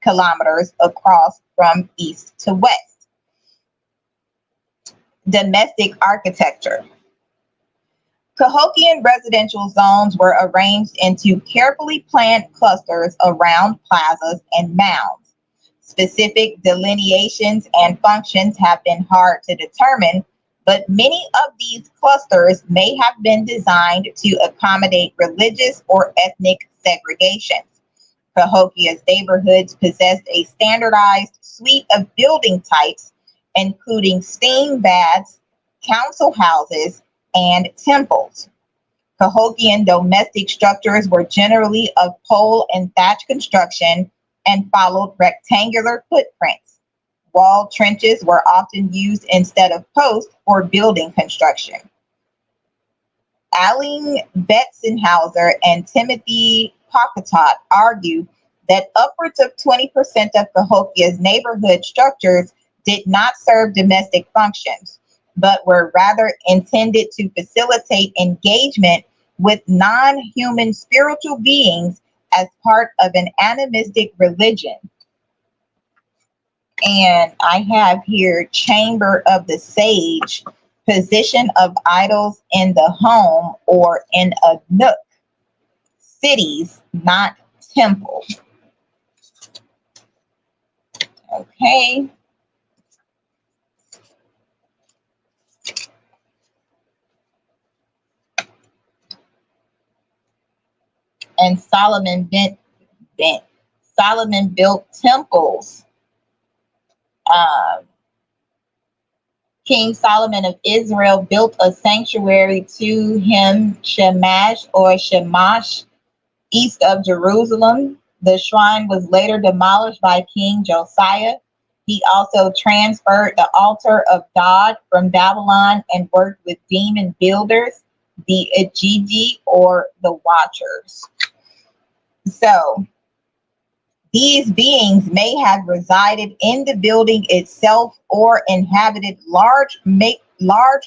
kilometers across from east to west. Domestic architecture. Cahokian residential zones were arranged into carefully planned clusters around plazas and mounds. Specific delineations and functions have been hard to determine, but many of these clusters may have been designed to accommodate religious or ethnic segregations. Cahokia's neighborhoods possessed a standardized suite of building types including steam baths, council houses, and temples. Cahokian domestic structures were generally of pole and thatch construction and followed rectangular footprints. Wall trenches were often used instead of posts for building construction. Aline Betzenhauser and Timothy Pocketot argue that upwards of 20% of Cahokia's neighborhood structures did not serve domestic functions, but were rather intended to facilitate engagement with non-human spiritual beings as part of an animistic religion. And I have here Chamber of the Sage, position of idols in the home or in a nook, cities, not temples. Okay. And Solomon built temples. King Solomon of Israel built a sanctuary to him, Shamash, east of Jerusalem. The shrine was later demolished by King Josiah. He also transferred the altar of God from Babylon and worked with demon builders, the Agigi, or the Watchers. So these beings may have resided in the building itself or inhabited large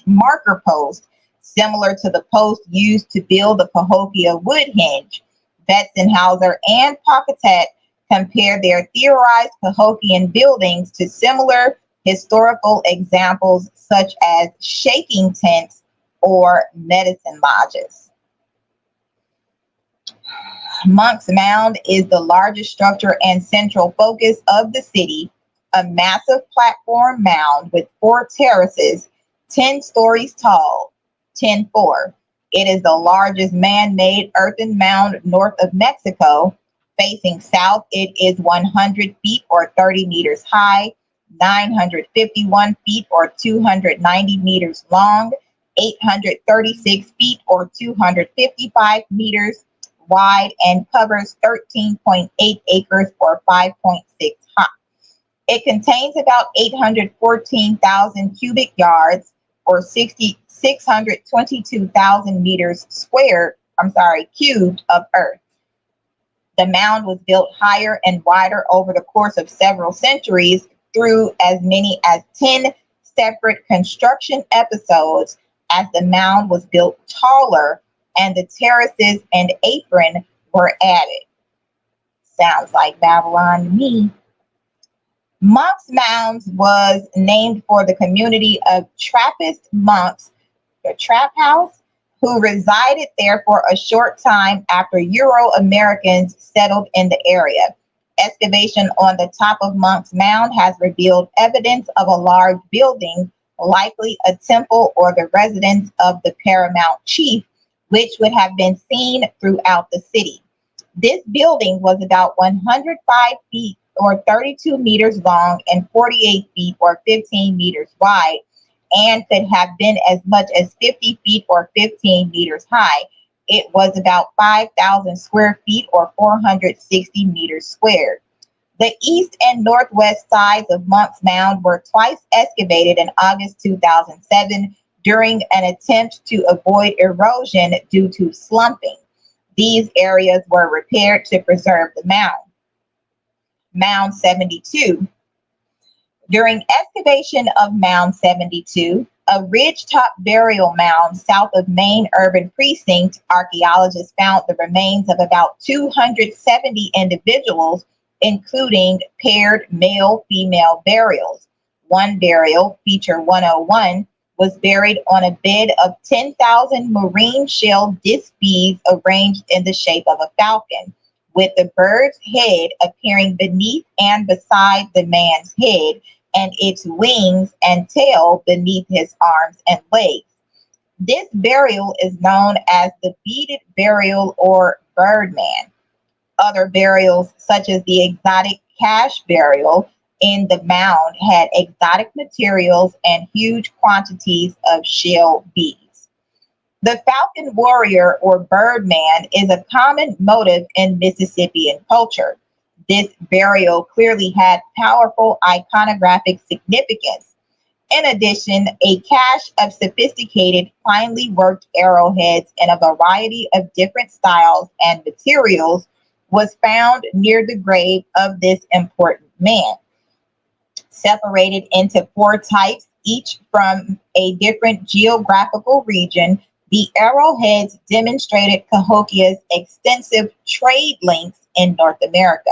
marker posts, similar to the post used to build the Cahokia wood hinge. Betzenhauser and Pocketot compare their theorized Cahokian buildings to similar historical examples such as shaking tents or medicine lodges. Monk's Mound is the largest structure and central focus of the city, a massive platform mound with 4 terraces, 10 stories tall, 10-4. It is the largest man-made earthen mound north of Mexico. Facing south, it is 100 feet or 30 meters high, 951 feet or 290 meters long, 836 feet or 255 meters wide, and covers 13.8 acres or 5.6 high. It contains about 814,000 cubic yards or 622,000 meters cubed of earth. The mound was built higher and wider over the course of several centuries through as many as 10 separate construction episodes as the mound was built taller and the terraces and apron were added. Sounds like Babylon to me. Monk's Mound was named for the community of Trappist monks, the trap house, who resided there for a short time after Euro-Americans settled in the area. Excavation on the top of Monk's Mound has revealed evidence of a large building, likely a temple or the residence of the paramount chief, which would have been seen throughout the city. This building was about 105 feet or 32 meters long and 48 feet or 15 meters wide, and could have been as much as 50 feet or 15 meters high. It was about 5,000 square feet or 460 meters squared. The east and northwest sides of Monk's Mound were twice excavated in August 2007 during an attempt to avoid erosion due to slumping. These areas were repaired to preserve the mound. Mound 72. During excavation of Mound 72, a ridge-top burial mound south of main urban precinct, archaeologists found the remains of about 270 individuals, including paired male-female burials. One burial, feature 101, was buried on a bed of 10,000 marine shell disc beads arranged in the shape of a falcon, with the bird's head appearing beneath and beside the man's head, and its wings and tail beneath his arms and legs. This burial is known as the beaded burial or birdman. Other burials, such as the exotic cash burial, in the mound had exotic materials and huge quantities of shell beads. The falcon warrior or birdman is a common motif in Mississippian culture. This burial clearly had powerful iconographic significance. In addition, a cache of sophisticated, finely worked arrowheads in a variety of different styles and materials was found near the grave of this important man. Separated into four types, each from a different geographical region, the arrowheads demonstrated Cahokia's extensive trade links in North America.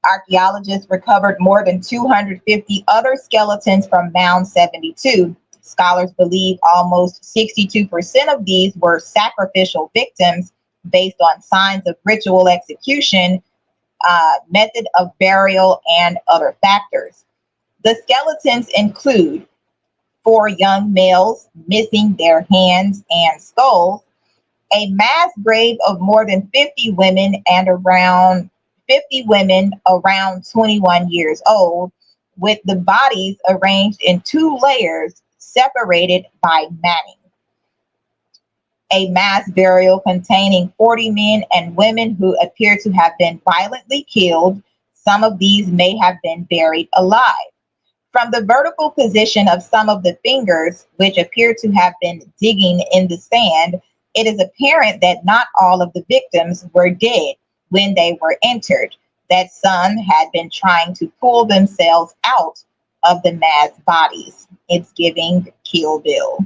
Archaeologists recovered more than 250 other skeletons from Mound 72. Scholars believe almost 62% of these were sacrificial victims based on signs of ritual execution, method of burial, and other factors. The skeletons include four young males missing their hands and skulls, a mass grave of more than 50 women and around 50 women around 21 years old, with the bodies arranged in two layers separated by matting. A mass burial containing 40 men and women who appear to have been violently killed. Some of these may have been buried alive. From the vertical position of some of the fingers, which appear to have been digging in the sand, it is apparent that not all of the victims were dead when they were entered, that some had been trying to pull themselves out of the mass bodies. It's giving Kill Bill.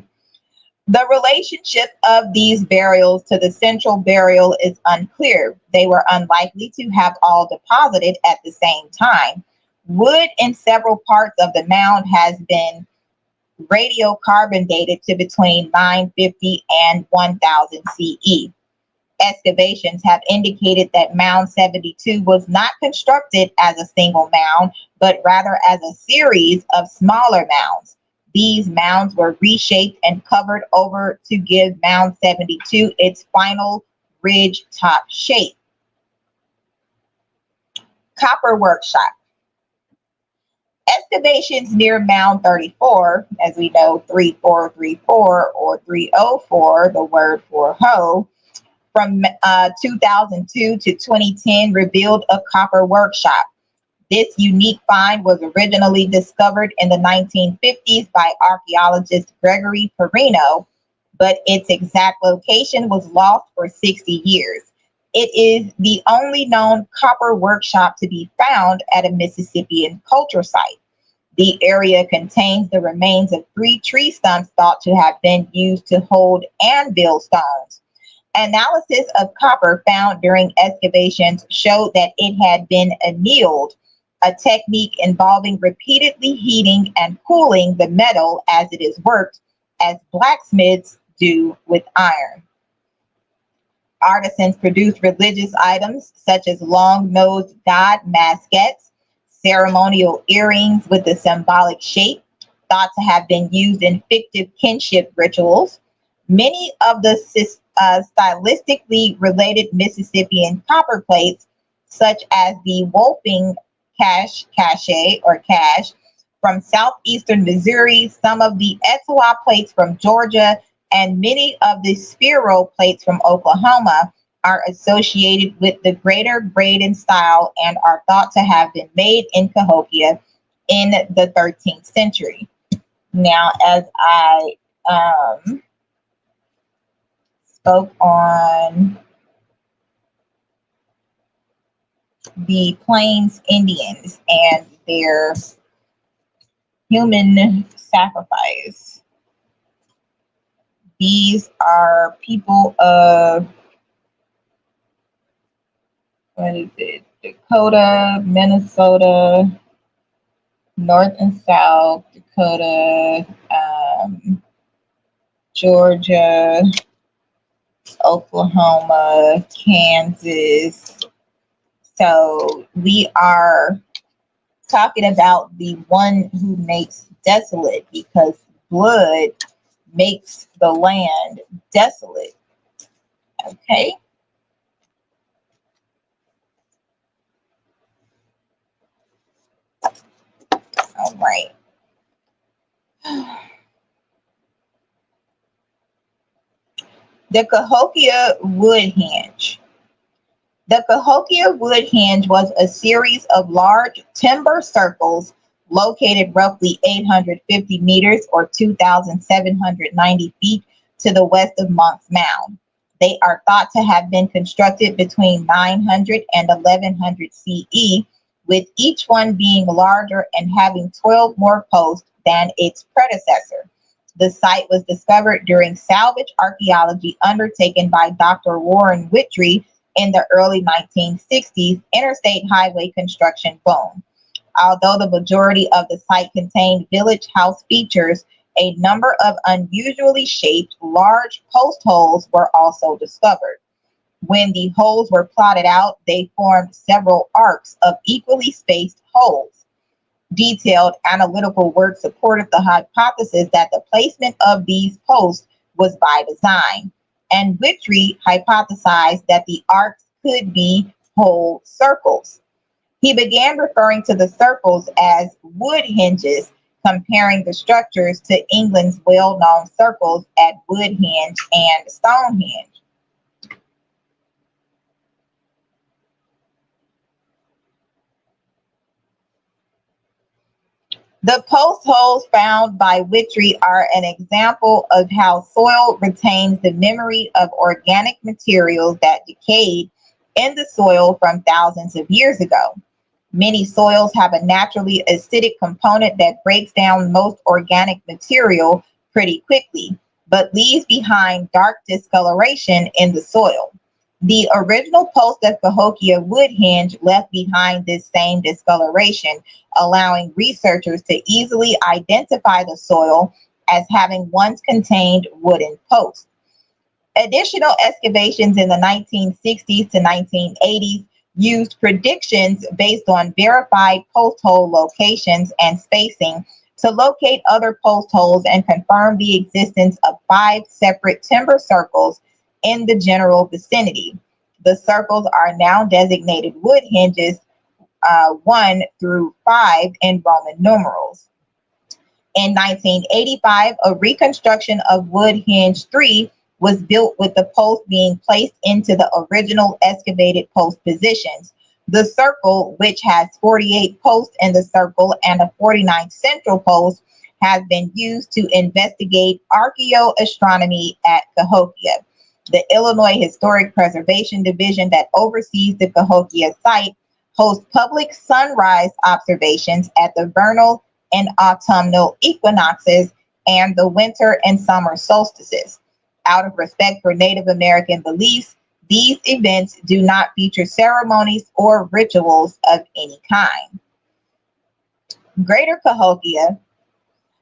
The relationship of these burials to the central burial is unclear. They were unlikely to have all deposited at the same time. Wood in several parts of the mound has been radiocarbon dated to between 950 and 1000 CE. Excavations have indicated that Mound 72 was not constructed as a single mound, but rather as a series of smaller mounds. These mounds were reshaped and covered over to give Mound 72 its final ridge top shape. Copper workshop. Excavations near Mound 34, as we know, 3434 or 304, the word for hoe, from 2002 to 2010 revealed a copper workshop. This unique find was originally discovered in the 1950s by archaeologist Gregory Perino, but its exact location was lost for 60 years. It is the only known copper workshop to be found at a Mississippian culture site. The area contains the remains of 3 tree stumps thought to have been used to hold anvil stones. Analysis of copper found during excavations showed that it had been annealed, a technique involving repeatedly heating and cooling the metal as it is worked, as blacksmiths do with iron. Artisans produced religious items such as long-nosed god maskets, ceremonial earrings with a symbolic shape, thought to have been used in fictive kinship rituals. Many of the stylistically related Mississippian copper plates, such as the Wolfing cache from southeastern Missouri, some of the Etowah plates from Georgia, and many of the Spiro plates from Oklahoma are associated with the Greater Braden style and are thought to have been made in Cahokia in the 13th century. Now, as I spoke on the Plains Indians and their human sacrifice, these are people of, what is it, Dakota, Minnesota, North and South Dakota, Georgia, Oklahoma, Kansas. So we are talking about the one who makes desolate, because blood makes the land desolate. Okay. All right. The Cahokia Wood Hinge. The Cahokia Wood Hinge was a series of large timber circles located roughly 850 meters or 2,790 feet to the west of Monk's Mound. They are thought to have been constructed between 900 and 1100 CE, with each one being larger and having 12 more posts than its predecessor. The site was discovered during salvage archaeology undertaken by Dr. Warren Whittrey in the early 1960s. Interstate highway construction boom. Although the majority of the site contained village house features, a number of unusually shaped large post holes were also discovered. When the holes were plotted out, they formed several arcs of equally spaced holes. Detailed analytical work supported the hypothesis that the placement of these posts was by design, and Whittrey hypothesized that the arcs could be whole circles. He began referring to the circles as wood hinges, comparing the structures to England's well-known circles at Woodhenge and Stonehenge. The post holes found by Whittrey are an example of how soil retains the memory of organic materials that decayed in the soil from thousands of years ago. Many soils have a naturally acidic component that breaks down most organic material pretty quickly, but leaves behind dark discoloration in the soil. The original post of Cahokia Wood Hinge left behind this same discoloration, allowing researchers to easily identify the soil as having once contained wooden posts. Additional excavations in the 1960s to 1980s used predictions based on verified post hole locations and spacing to locate other post holes and confirm the existence of 5 separate timber circles in the general vicinity. The circles are now designated wood hinges 1 through 5 in Roman numerals. In 1985, a reconstruction of Wood Hinge 3 was built with the post being placed into the original excavated post positions. The circle, which has 48 posts in the circle and a 49th central post, has been used to investigate archaeoastronomy at Cahokia. The Illinois Historic Preservation Division that oversees the Cahokia site hosts public sunrise observations at the vernal and autumnal equinoxes and the winter and summer solstices. Out of respect for Native American beliefs, these events do not feature ceremonies or rituals of any kind. Greater Cahokia.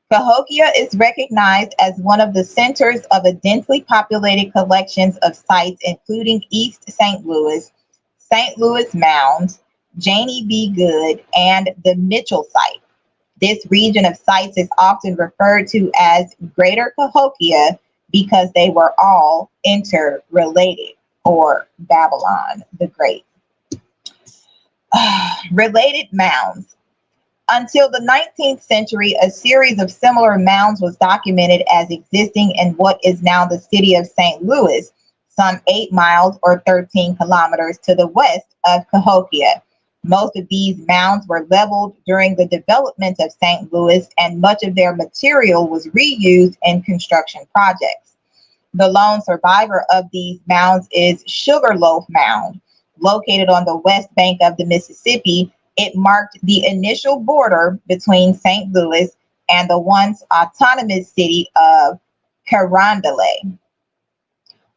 Cahokia is recognized as one of the centers of a densely populated collections of sites, including East St. Louis Mound, Janie B. Good, and the Mitchell site. This region of sites is often referred to as Greater Cahokia because they were all interrelated, or Babylon the Great. Related mounds. Until the 19th century, a series of similar mounds was documented as existing in what is now the city of St. Louis, some 8 miles or 13 kilometers to the west of Cahokia. Most of these mounds were leveled during the development of St. Louis, and much of their material was reused in construction projects. The lone survivor of these mounds is Sugarloaf Mound. Located on the west bank of the Mississippi, it marked the initial border between St. Louis and the once autonomous city of Carondelet.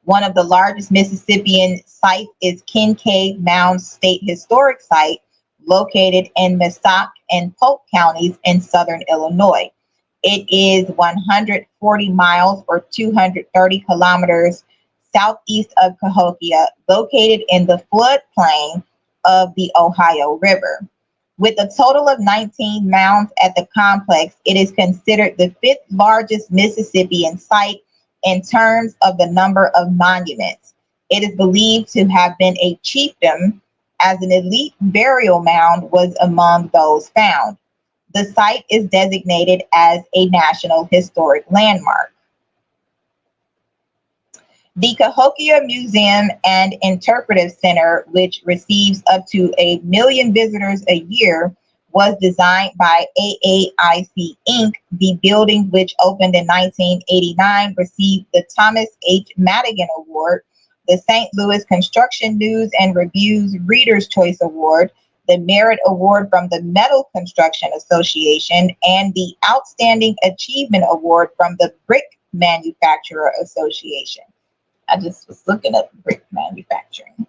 One of the largest Mississippian sites is Kincaid Mound State Historic Site, located in Massac and Polk counties in southern Illinois. It is 140 miles or 230 kilometers southeast of Cahokia, located in the floodplain of the Ohio River. With a total of 19 mounds at the complex, it is considered the 5th largest Mississippian site in terms of the number of monuments. It is believed to have been a chiefdom, as an elite burial mound was among those found. The site is designated as a National Historic Landmark. The Cahokia Museum and Interpretive Center, which receives up to 1 million visitors a year, was designed by AAIC Inc. The building, which opened in 1989, received the Thomas H. Madigan Award, the St. Louis Construction News and Review's Reader's Choice Award, the Merit Award from the Metal Construction Association, and the Outstanding Achievement Award from the Brick Manufacturer Association. I just was looking at brick manufacturing.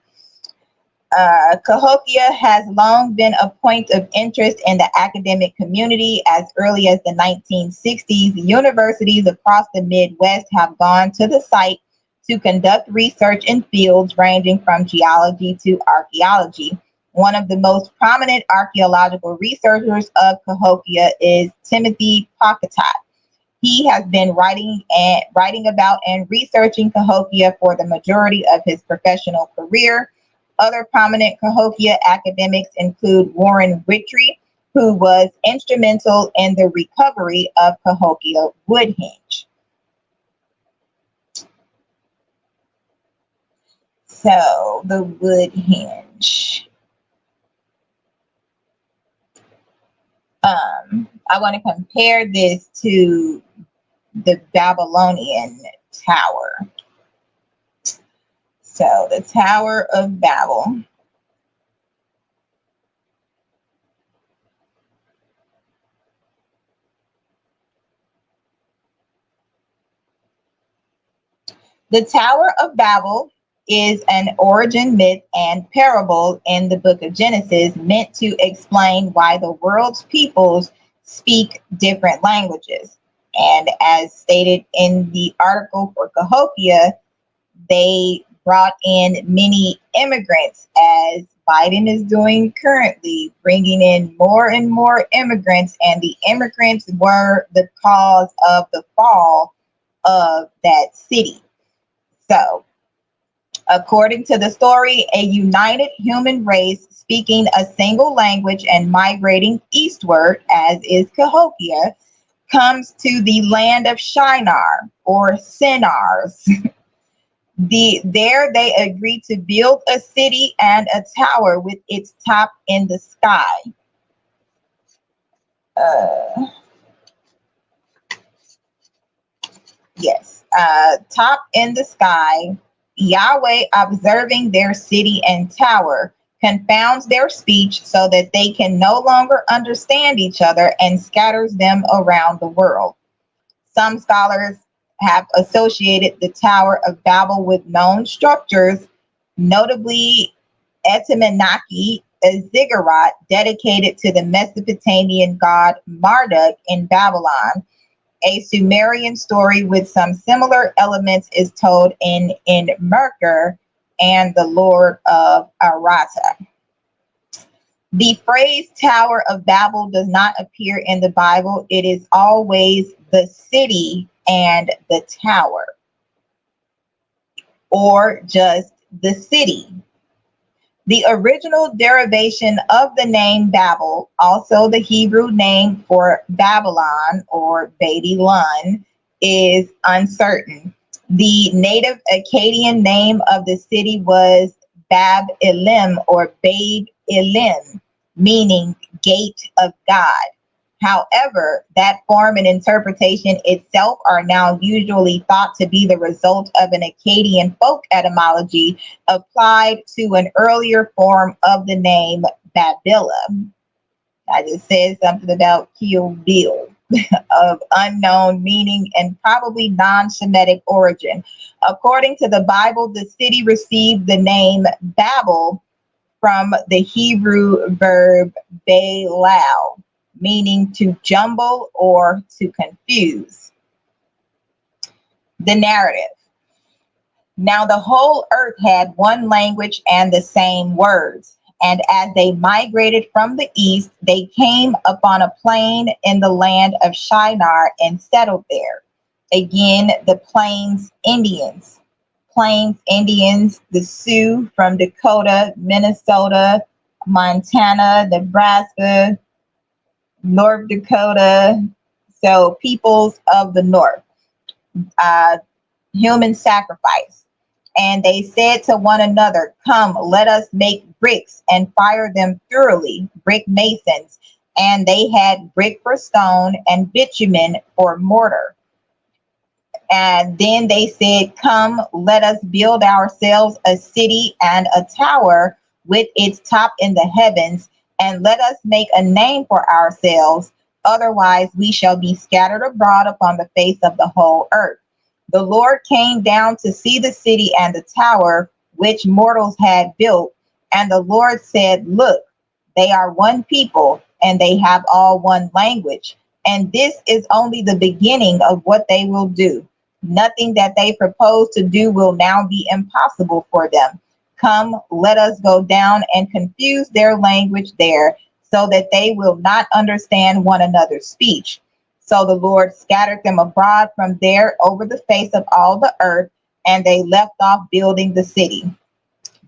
Cahokia has long been a point of interest in the academic community. As early as the 1960s, universities across the Midwest have gone to the site to conduct research in fields ranging from geology to archaeology. One of the most prominent archaeological researchers of Cahokia is Timothy Pocketot. He has been writing about and researching Cahokia for the majority of his professional career. Other prominent Cahokia academics include Warren Witry, who was instrumental in the recovery of Cahokia Woodhenge. So, the Woodhenge. I want to compare this to the Babylonian Tower. So the Tower of Babel. The Tower of Babel is an origin myth and parable in the book of Genesis meant to explain why the world's peoples speak different languages. And as stated in the article for Cahokia, they brought in many immigrants, as Biden is doing currently, bringing in more and more immigrants, and the immigrants were the cause of the fall of that city. So, according to the story, a united human race speaking a single language and migrating eastward, as is Cahokia, comes to the land of Shinar, or Sinars. There they agreed to build a city and a tower with its top in the sky. Top in the sky. Yahweh, observing their city and tower, confounds their speech so that they can no longer understand each other and scatters them around the world. Some scholars have associated the Tower of Babel with known structures, notably Etemenaki, a ziggurat dedicated to the Mesopotamian god Marduk in Babylon. A Sumerian story with some similar elements is told in Merkur and the Lord of Arata. The phrase Tower of Babel does not appear in the Bible. It is always the city and the tower, or just the city. The original derivation of the name Babel, also the Hebrew name for Babylon or Babylon, is uncertain. The native Akkadian name of the city was Bab Elim or Babe Elim, meaning gate of God. However, that form and interpretation itself are now usually thought to be the result of an Akkadian folk etymology applied to an earlier form of the name Babila. I just said something about Kill Bill of unknown meaning and probably non-Semitic origin. According to the Bible, the city received the name Babel from the Hebrew verb Balal, meaning to jumble or to confuse. The narrative. Now the whole earth had one language and the same words. And as they migrated from the east, they came upon a plain in the land of Shinar and settled there. Again, the Plains Indians. Plains Indians, the Sioux from Dakota, Minnesota, Montana, Nebraska, North Dakota. So peoples of the North, uh, human sacrifice. And they said to one another, come, let us make bricks and fire them thoroughly, brick masons. And they had brick for stone and bitumen for mortar. And then they said, come, let us build ourselves a city and a tower with its top in the heavens, and let us make a name for ourselves. Otherwise, we shall be scattered abroad upon the face of the whole earth. The Lord came down to see the city and the tower which mortals had built. And the Lord said, look, they are one people, and they have all one language. And this is only the beginning of what they will do. Nothing that they propose to do will now be impossible for them. Come, let us go down and confuse their language there, so that they will not understand one another's speech. So the Lord scattered them abroad from there over the face of all the earth, and they left off building the city.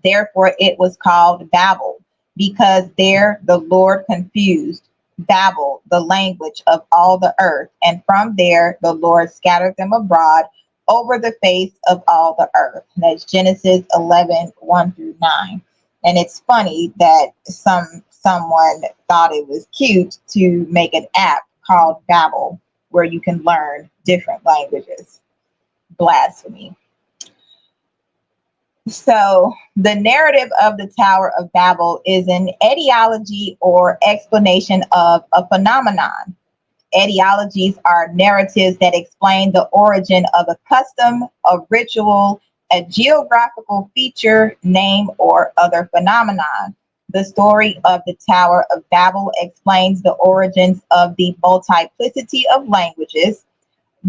Therefore it was called Babel, because there the Lord confused Babel, the language of all the earth. And from there the Lord scattered them abroad over the face of all the earth. And that's Genesis 11, 1 through 9. And it's funny that someone thought it was cute to make an app called Babel, where you can learn different languages. Blasphemy. So the narrative of the Tower of Babel is an etiology or explanation of a phenomenon. Etiologies are narratives that explain the origin of a custom, a ritual, a geographical feature, name, or other phenomenon. The story of the Tower of Babel explains the origins of the multiplicity of languages.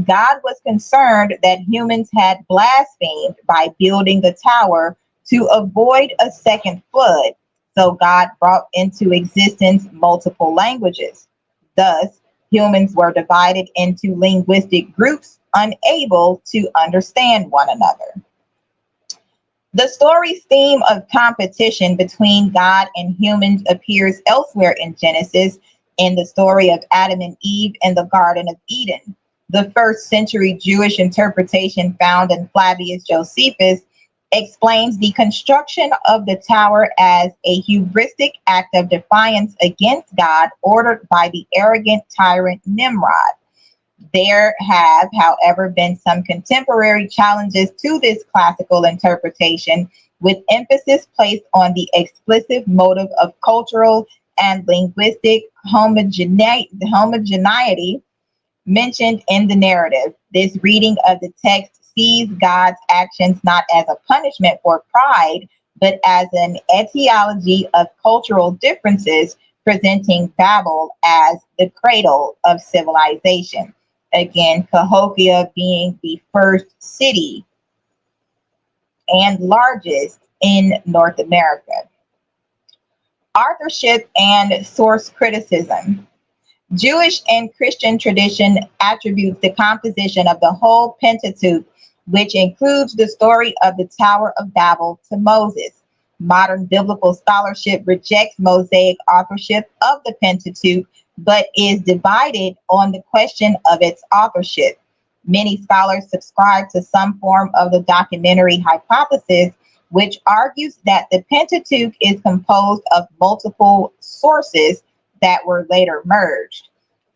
God was concerned that humans had blasphemed by building the tower to avoid a second flood. So God brought into existence multiple languages. Thus, humans were divided into linguistic groups, unable to understand one another. The story's theme of competition between God and humans appears elsewhere in Genesis, in the story of Adam and Eve in the Garden of Eden. The first century Jewish interpretation found in Flavius Josephus explains the construction of the tower as a hubristic act of defiance against God ordered by the arrogant tyrant Nimrod. There have, however, been some contemporary challenges to this classical interpretation, with emphasis placed on the explicit motive of cultural and linguistic homogeneity mentioned in the narrative. This reading of the text sees God's actions not as a punishment for pride, but as an etiology of cultural differences, presenting Babel as the cradle of civilization. Again, Cahokia being the first city and largest in North America. Authorship and source criticism. Jewish and Christian tradition attributes the composition of the whole Pentateuch, which includes the story of the Tower of Babel, to Moses. Modern biblical scholarship rejects Mosaic authorship of the Pentateuch, but is divided on the question of its authorship. Many scholars subscribe to some form of the documentary hypothesis, which argues that the Pentateuch is composed of multiple sources that were later merged.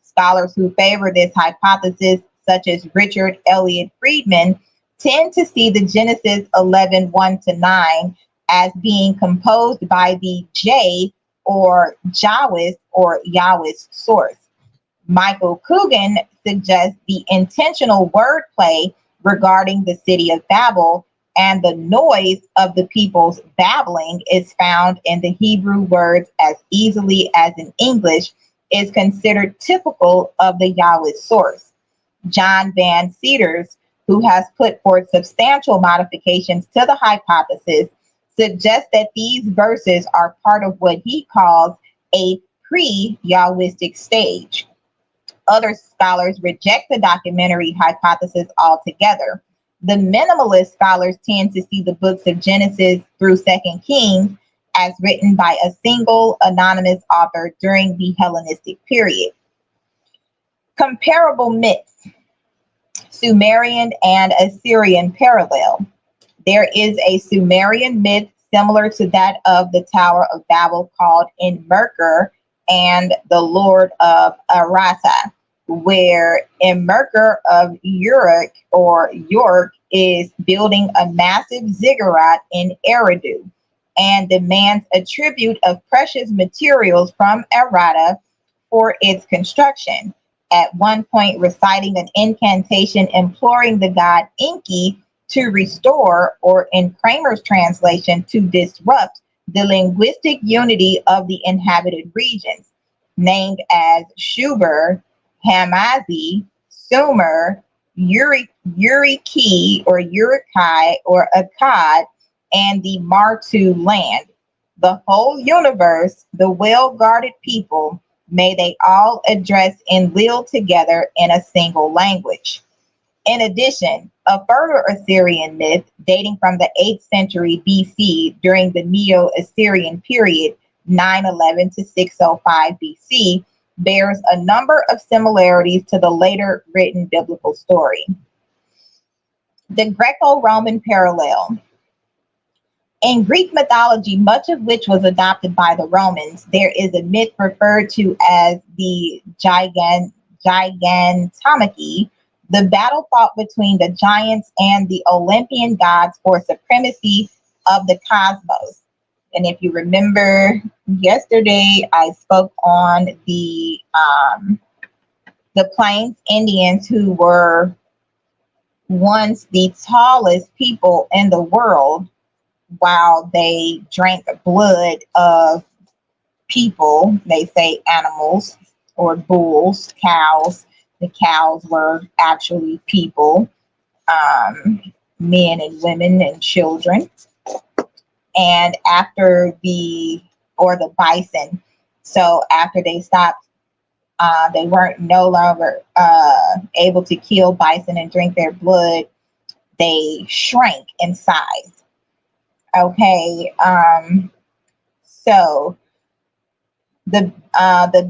Scholars who favor this hypothesis, such as Richard Elliott Friedman, tend to see the Genesis 11, 1-9 as being composed by the J or Jahwist or Yahwist source. Michael Coogan suggests the intentional wordplay regarding the city of Babel and the noise of the people's babbling is found in the Hebrew words as easily as in English is considered typical of the Yahwist source. John Van Cedars, who has put forth substantial modifications to the hypothesis, suggests that these verses are part of what he calls a pre-Yahwistic stage. Other scholars reject the documentary hypothesis altogether. The minimalist scholars tend to see the books of Genesis through 2 Kings as written by a single anonymous author during the Hellenistic period. Comparable myths, Sumerian and Assyrian parallel. There is a Sumerian myth similar to that of the Tower of Babel called Enmerkar and the Lord of Arata, where Enmerkar of Uruk or York is building a massive ziggurat in Eridu and demands a tribute of precious materials from Arata for its construction. At one point, reciting an incantation imploring the god Enki to restore, or in Kramer's translation, to disrupt the linguistic unity of the inhabited regions, named as Shuber, Hamazi, Sumer, Uriki or Urikai or Akkad, and the Martu land. The whole universe, the well-guarded people, may they all address and live together in a single language. In addition, a further Assyrian myth dating from the 8th century BC during the Neo-Assyrian period, 911 to 605 BC, bears a number of similarities to the later written biblical story. The Greco-Roman parallel. In Greek mythology, much of which was adopted by the Romans, there is a myth referred to as the Gigantomachy, the battle fought between the giants and the Olympian gods for supremacy of the cosmos. And if you remember yesterday, I spoke on the Plains Indians, who were once the tallest people in the world, while they drank blood of people, they say animals or bulls, cows. The cows were actually people, men and women and children. And after the bison, so after they stopped, they weren't no longer able to kill bison and drink their blood, they shrank in size. Okay, so the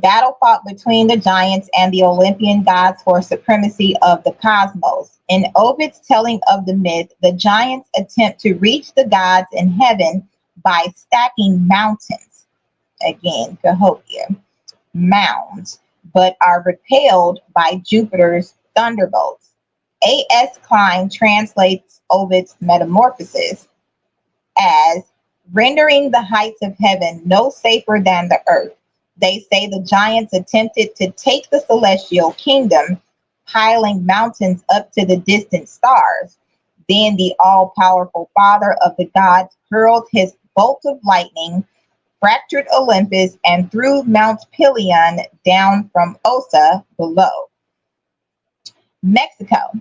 battle fought between the giants and the Olympian gods for supremacy of the cosmos. In Ovid's telling of the myth, the giants attempt to reach the gods in heaven by stacking mountains, again, Cahokia, mounds, but are repelled by Jupiter's thunderbolts. A.S. Klein translates Ovid's metamorphosis as rendering the heights of heaven no safer than the earth. They say the giants attempted to take the celestial kingdom, piling mountains up to the distant stars. Then the all-powerful father of the gods hurled his bolt of lightning, fractured Olympus, and threw Mount Pelion down from Ossa below. Mexico.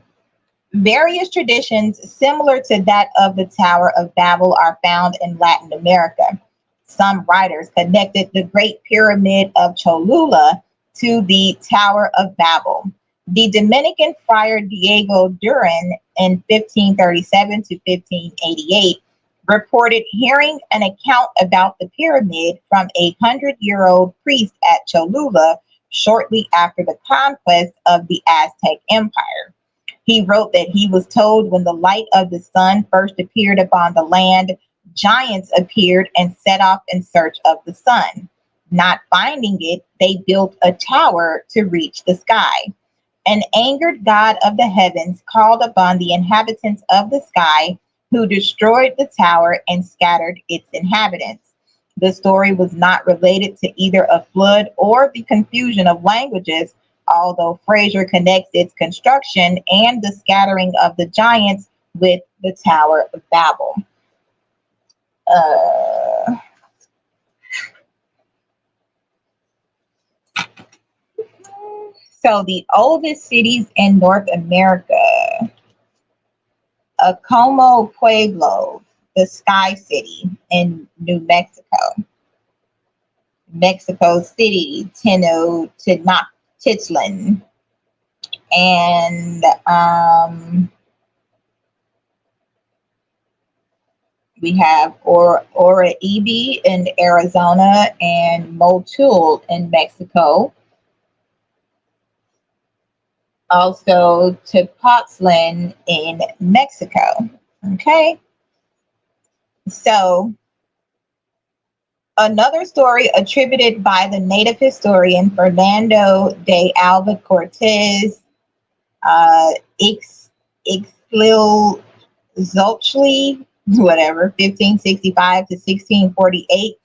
Various traditions similar to that of the Tower of Babel are found in Latin America. Some writers connected the Great Pyramid of Cholula to the Tower of Babel. The Dominican friar Diego Duran in 1537 to 1588 reported hearing an account about the pyramid from a 100-year-old priest at Cholula shortly after the conquest of the Aztec Empire. He wrote that he was told when the light of the sun first appeared upon the land, giants appeared and set off in search of the sun. Not finding it, they built a tower to reach the sky. An angered god of the heavens called upon the inhabitants of the sky, who destroyed the tower and scattered its inhabitants. The story was not related to either a flood or the confusion of languages, although Fraser connects its construction and the scattering of the giants with the Tower of Babel. So the oldest cities in North America, Como Pueblo, the Sky City in New Mexico, Mexico City, Tenochtitlan, and we have Oraibi in Arizona and Motul in Mexico. Also Tepoztlan in Mexico. Okay, so another story attributed by the native historian Fernando de Alva Cortez, uh, Ix, Ixtlil Zolchli, whatever, 1565 to 1648,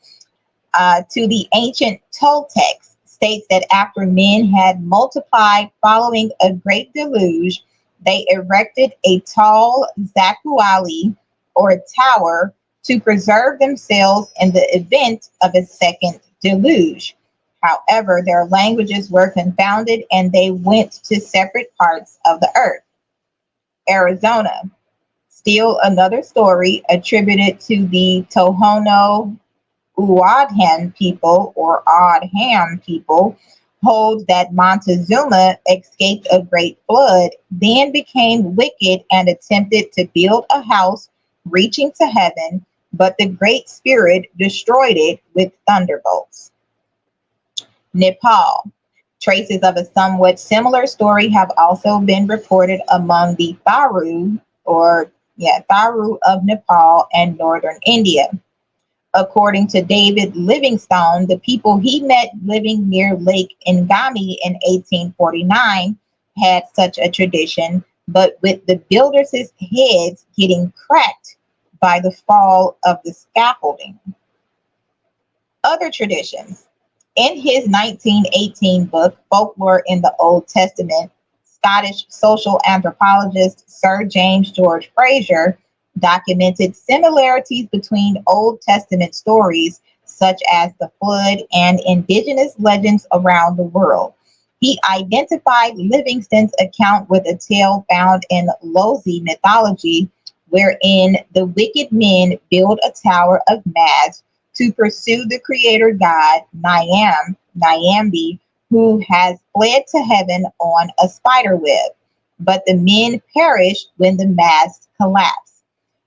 to the ancient Toltecs, states that after men had multiplied following a great deluge, they erected a tall zakuali, or tower, to preserve themselves in the event of a second deluge. However, their languages were confounded and they went to separate parts of the earth. Arizona, still another story attributed to the Tohono Uadhan people, or Oddham people, holds that Montezuma escaped a great flood, then became wicked and attempted to build a house reaching to heaven, but the Great Spirit destroyed it with thunderbolts. Nepal. Traces of a somewhat similar story have also been reported among the Tharu of Nepal and northern India. According to David Livingstone, the people he met living near Lake Ngami in 1849 had such a tradition, but with the builders' heads getting cracked by the fall of the scaffolding. Other traditions. In his 1918 book, Folklore in the Old Testament, Scottish social anthropologist Sir James George Fraser documented similarities between Old Testament stories such as the flood and indigenous legends around the world. He identified Livingstone's account with a tale found in Lozi mythology, wherein the wicked men build a tower of mast to pursue the creator god Nyambi, who has fled to heaven on a spider web. But the men perish when the masts collapse.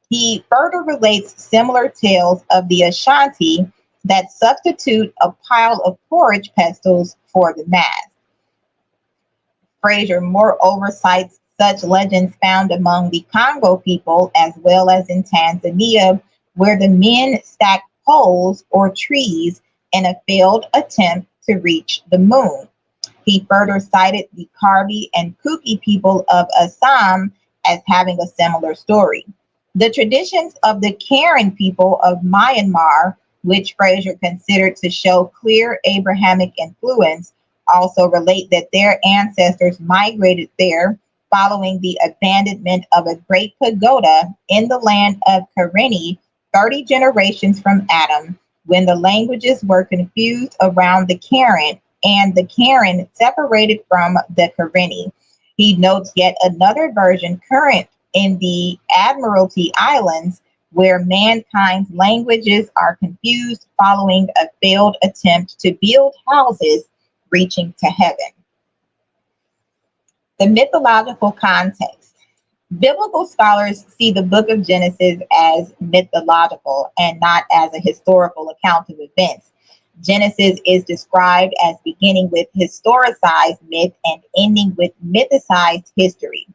He further relates similar tales of the Ashanti that substitute a pile of porridge pestles for the mast. Fraser moreover cites such legends found among the Congo people as well as in Tanzania, where the men stack poles or trees in a failed attempt to reach the moon. He further cited the Karbi and Kuki people of Assam as having a similar story. The traditions of the Karen people of Myanmar, which Fraser considered to show clear Abrahamic influence, also relate that their ancestors migrated there following the abandonment of a great pagoda in the land of Karenni 30 generations from Adam, when the languages were confused around the Karen and the Karen separated from the Karenni. He notes yet another version current in the Admiralty Islands, where mankind's languages are confused following a failed attempt to build houses reaching to heaven. The mythological context. Biblical scholars see the book of Genesis as mythological and not as a historical account of events. Genesis is described as beginning with historicized myth and ending with mythicized history.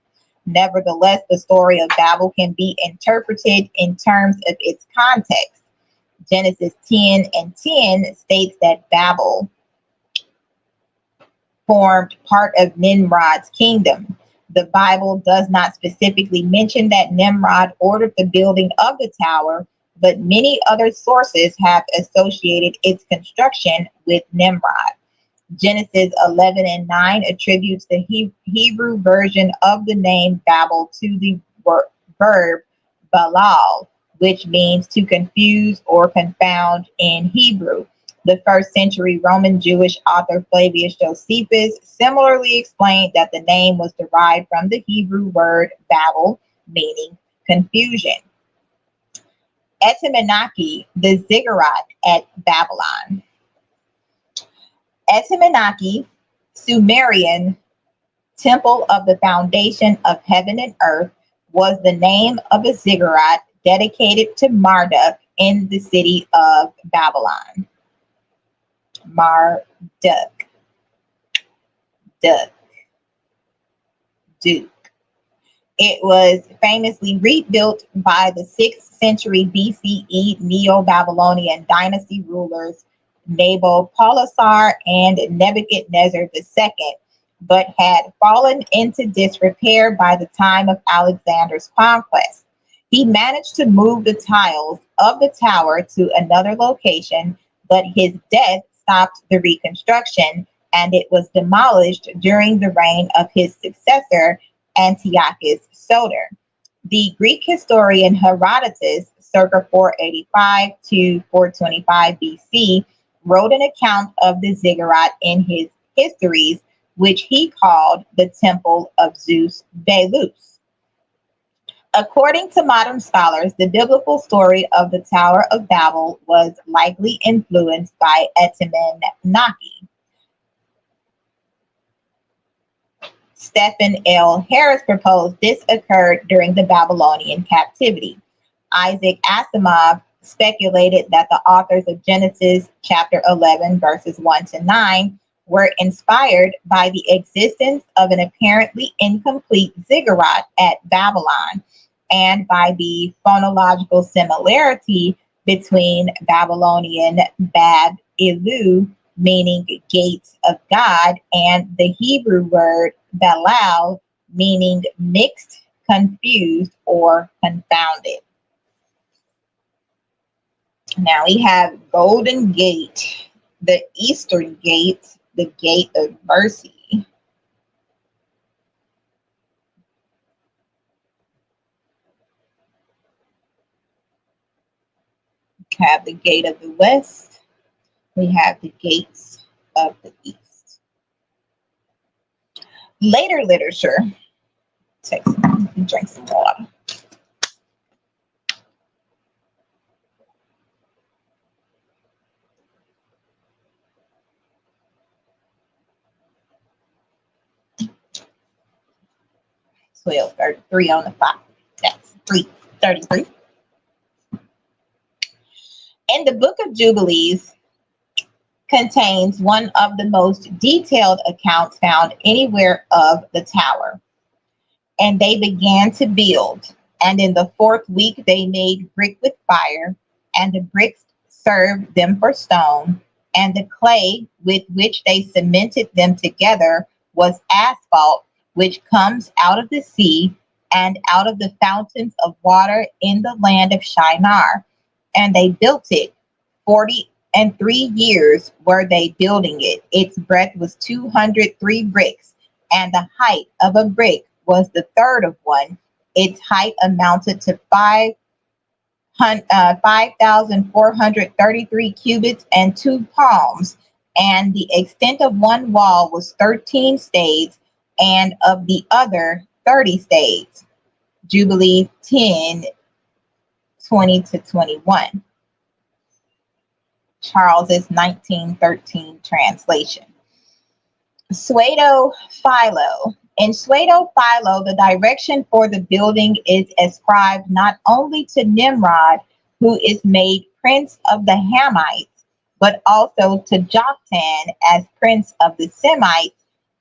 Nevertheless, the story of Babel can be interpreted in terms of its context. Genesis 10:10 states that Babel formed part of Nimrod's kingdom. The Bible does not specifically mention that Nimrod ordered the building of the tower, but many other sources have associated its construction with Nimrod. Genesis 11:9 attributes the Hebrew version of the name Babel to the verb balal, which means to confuse or confound in Hebrew. The first century Roman Jewish author Flavius Josephus similarly explained that the name was derived from the Hebrew word Babel, meaning confusion. Etemenaki, the ziggurat at Babylon. Etemenaki, Sumerian temple of the foundation of heaven and earth, was the name of a ziggurat dedicated to Marduk in the city of Babylon. Marduk. Duck. Duke. It was famously rebuilt by the 6th century BCE Neo-Babylonian dynasty rulers Nabopolassar and Nebuchadnezzar II, but had fallen into disrepair by the time of Alexander's conquest. He managed to move the tiles of the tower to another location, but his death stopped the reconstruction, and it was demolished during the reign of his successor, Antiochus Soter. The Greek historian Herodotus, circa 485 to 425 BC, wrote an account of the ziggurat in his histories, which he called the Temple of Zeus Belus. According to modern scholars, the biblical story of the Tower of Babel was likely influenced by Etemenaki. Stephen L. Harris proposed this occurred during the Babylonian captivity. Isaac Asimov speculated that the authors of Genesis chapter 11 verses 1 to 9 were inspired by the existence of an apparently incomplete ziggurat at Babylon and by the phonological similarity between Babylonian Bab Ilu, meaning gates of God, and the Hebrew word Balal, meaning mixed, confused, or confounded. Now we have Golden Gate, the Eastern Gate, the Gate of Mercy. We have the Gate of the West. We have the Gates of the East. Later literature. Drink some water. $12.33 on the clock. That's 3:33. In the Book of Jubilees contains one of the most detailed accounts found anywhere of the tower. And they began to build, and in the 4th week they made brick with fire, and the bricks served them for stone, and the clay with which they cemented them together was asphalt, which comes out of the sea and out of the fountains of water in the land of Shinar. And they built it. 43 years were they building it. Its breadth was 203 bricks, and the height of a brick was the third of one. Its height amounted to 5,433 cubits and 2 palms, and the extent of one wall was 13 stades, and of the other 30 stades. Jubilee 10:20-21. Charles's 1913 translation. Pseudo-Philo. In Pseudo-Philo, the direction for the building is ascribed not only to Nimrod, who is made prince of the Hamites, but also to Joktan as prince of the Semites,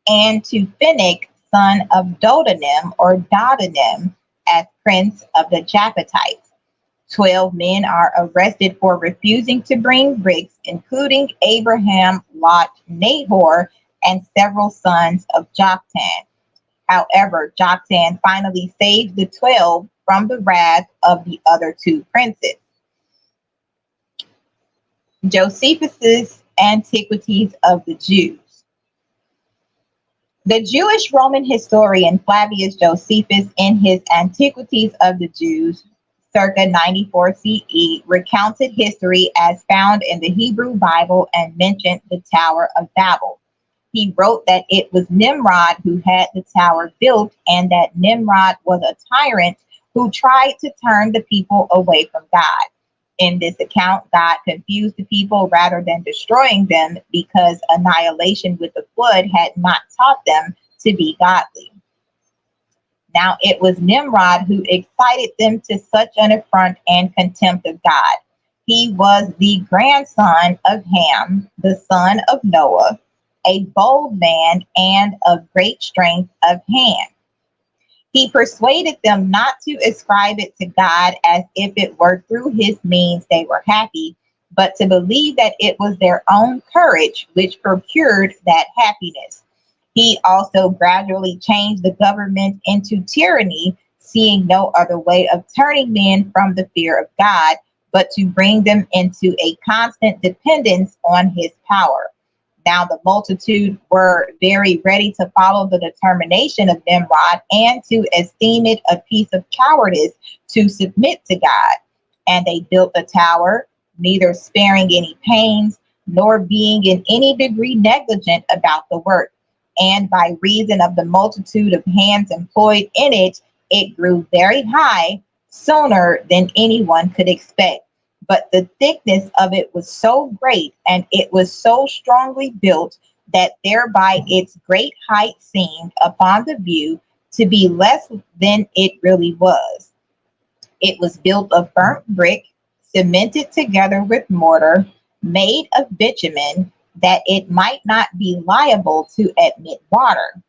and to Phinehas, son of Dodanim or Dodanim, as prince of the Japhetites. 12 men are arrested for refusing to bring bricks, including Abraham, Lot, Nahor, and several sons of Joktan. However, Joktan finally saved the 12 from the wrath of the other 2 princes. Josephus's Antiquities of the Jews. The Jewish Roman historian Flavius Josephus, in his Antiquities of the Jews, circa 94 CE, recounted history as found in the Hebrew Bible and mentioned the Tower of Babel. He wrote that it was Nimrod who had the tower built, and that Nimrod was a tyrant who tried to turn the people away from God. In this account, God confused the people rather than destroying them, because annihilation with the flood had not taught them to be godly. Now it was Nimrod who excited them to such an affront and contempt of God. He was the grandson of Ham, the son of Noah, a bold man and of great strength of hand. He persuaded them not to ascribe it to God as if it were through his means they were happy, but to believe that it was their own courage which procured that happiness. He also gradually changed the government into tyranny, seeing no other way of turning men from the fear of God, but to bring them into a constant dependence on his power. Now the multitude were very ready to follow the determination of Nimrod and to esteem it a piece of cowardice to submit to God. And they built the tower, neither sparing any pains, nor being in any degree negligent about the work. And by reason of the multitude of hands employed in it, it grew very high sooner than anyone could expect. But the thickness of it was so great, and it was so strongly built, that thereby its great height seemed upon the view to be less than it really was. It was built of burnt brick, cemented together with mortar, made of bitumen, that it might not be liable to admit water.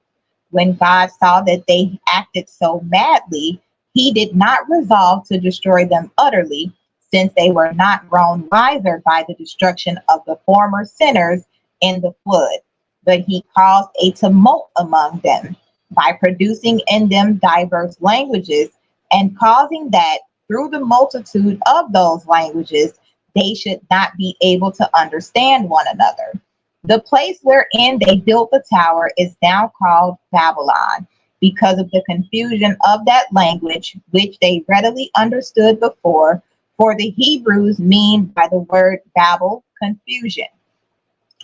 When God saw that they acted so madly, he did not resolve to destroy them utterly, since they were not grown wiser by the destruction of the former sinners in the flood. But he caused a tumult among them by producing in them diverse languages, and causing that through the multitude of those languages they should not be able to understand one another. The place wherein they built the tower is now called Babylon, because of the confusion of that language, which they readily understood before. For the Hebrews mean by the word Babel, confusion.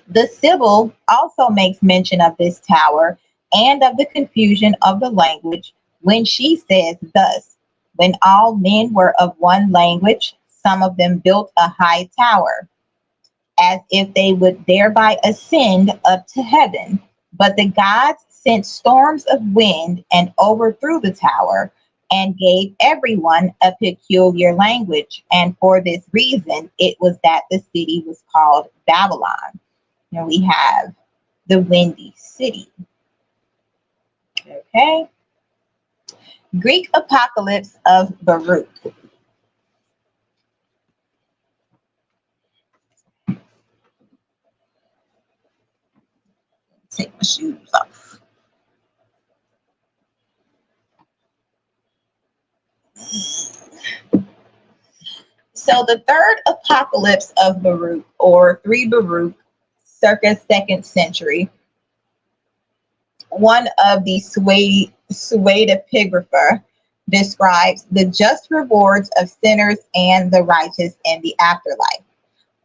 The Sibyl also makes mention of this tower and of the confusion of the language, when she says thus: when all men were of one language, some of them built a high tower, as if they would thereby ascend up to heaven. But the gods sent storms of wind and overthrew the tower, and gave everyone a peculiar language. And for this reason, it was that the city was called Babylon. And we have the windy city. Okay. Greek apocalypse of Baruch. Take my shoes off. So the third apocalypse of Baruch, or 3 Baruch, circa 2nd century, one of the Suedepigrapha describes the just rewards of sinners and the righteous in the afterlife.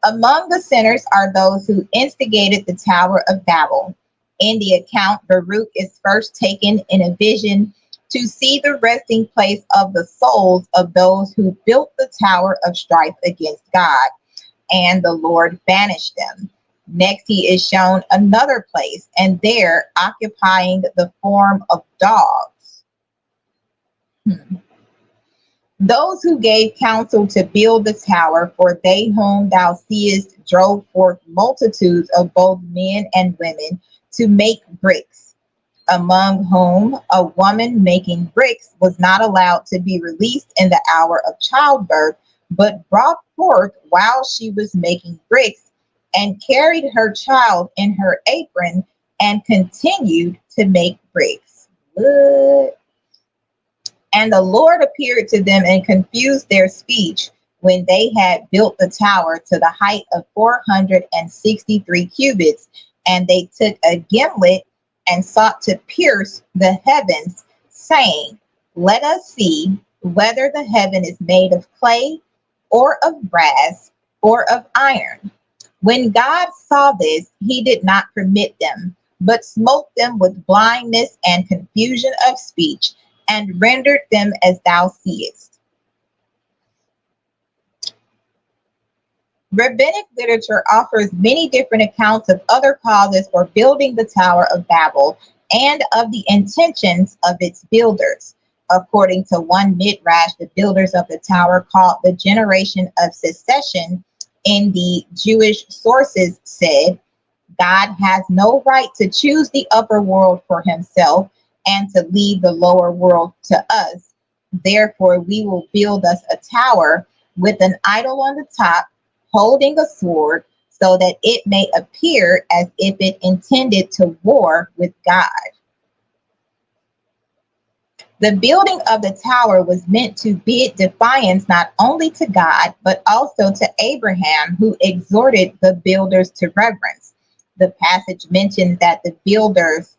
Among the sinners are those who instigated the Tower of Babel. In the account, Baruch is first taken in a vision to see the resting place of the souls of those who built the tower of strife against God, and the Lord banished them. Next, he is shown another place, and there, occupying the form of dogs, those who gave counsel to build the tower, for they whom thou seest drove forth multitudes of both men and women to make bricks, among whom a woman making bricks was not allowed to be released in the hour of childbirth, but brought forth while she was making bricks, and carried her child in her apron, and continued to make bricks. What? And the Lord appeared to them and confused their speech when they had built the tower to the height of 463 cubits. And they took a gimlet and sought to pierce the heavens, saying, let us see whether the heaven is made of clay, or of brass, or of iron. When God saw this, he did not permit them, but smote them with blindness and confusion of speech, and rendered them as thou seest. Rabbinic literature offers many different accounts of other causes for building the Tower of Babel and of the intentions of its builders. According to one midrash, the builders of the tower, called the generation of secession in the Jewish sources, said, God has no right to choose the upper world for himself, and to leave the lower world to us. Therefore, we will build us a tower with an idol on the top, holding a sword, so that it may appear as if it intended to war with God. The building of the tower was meant to bid defiance not only to God, but also to Abraham, who exhorted the builders to reverence. The passage mentions that the builders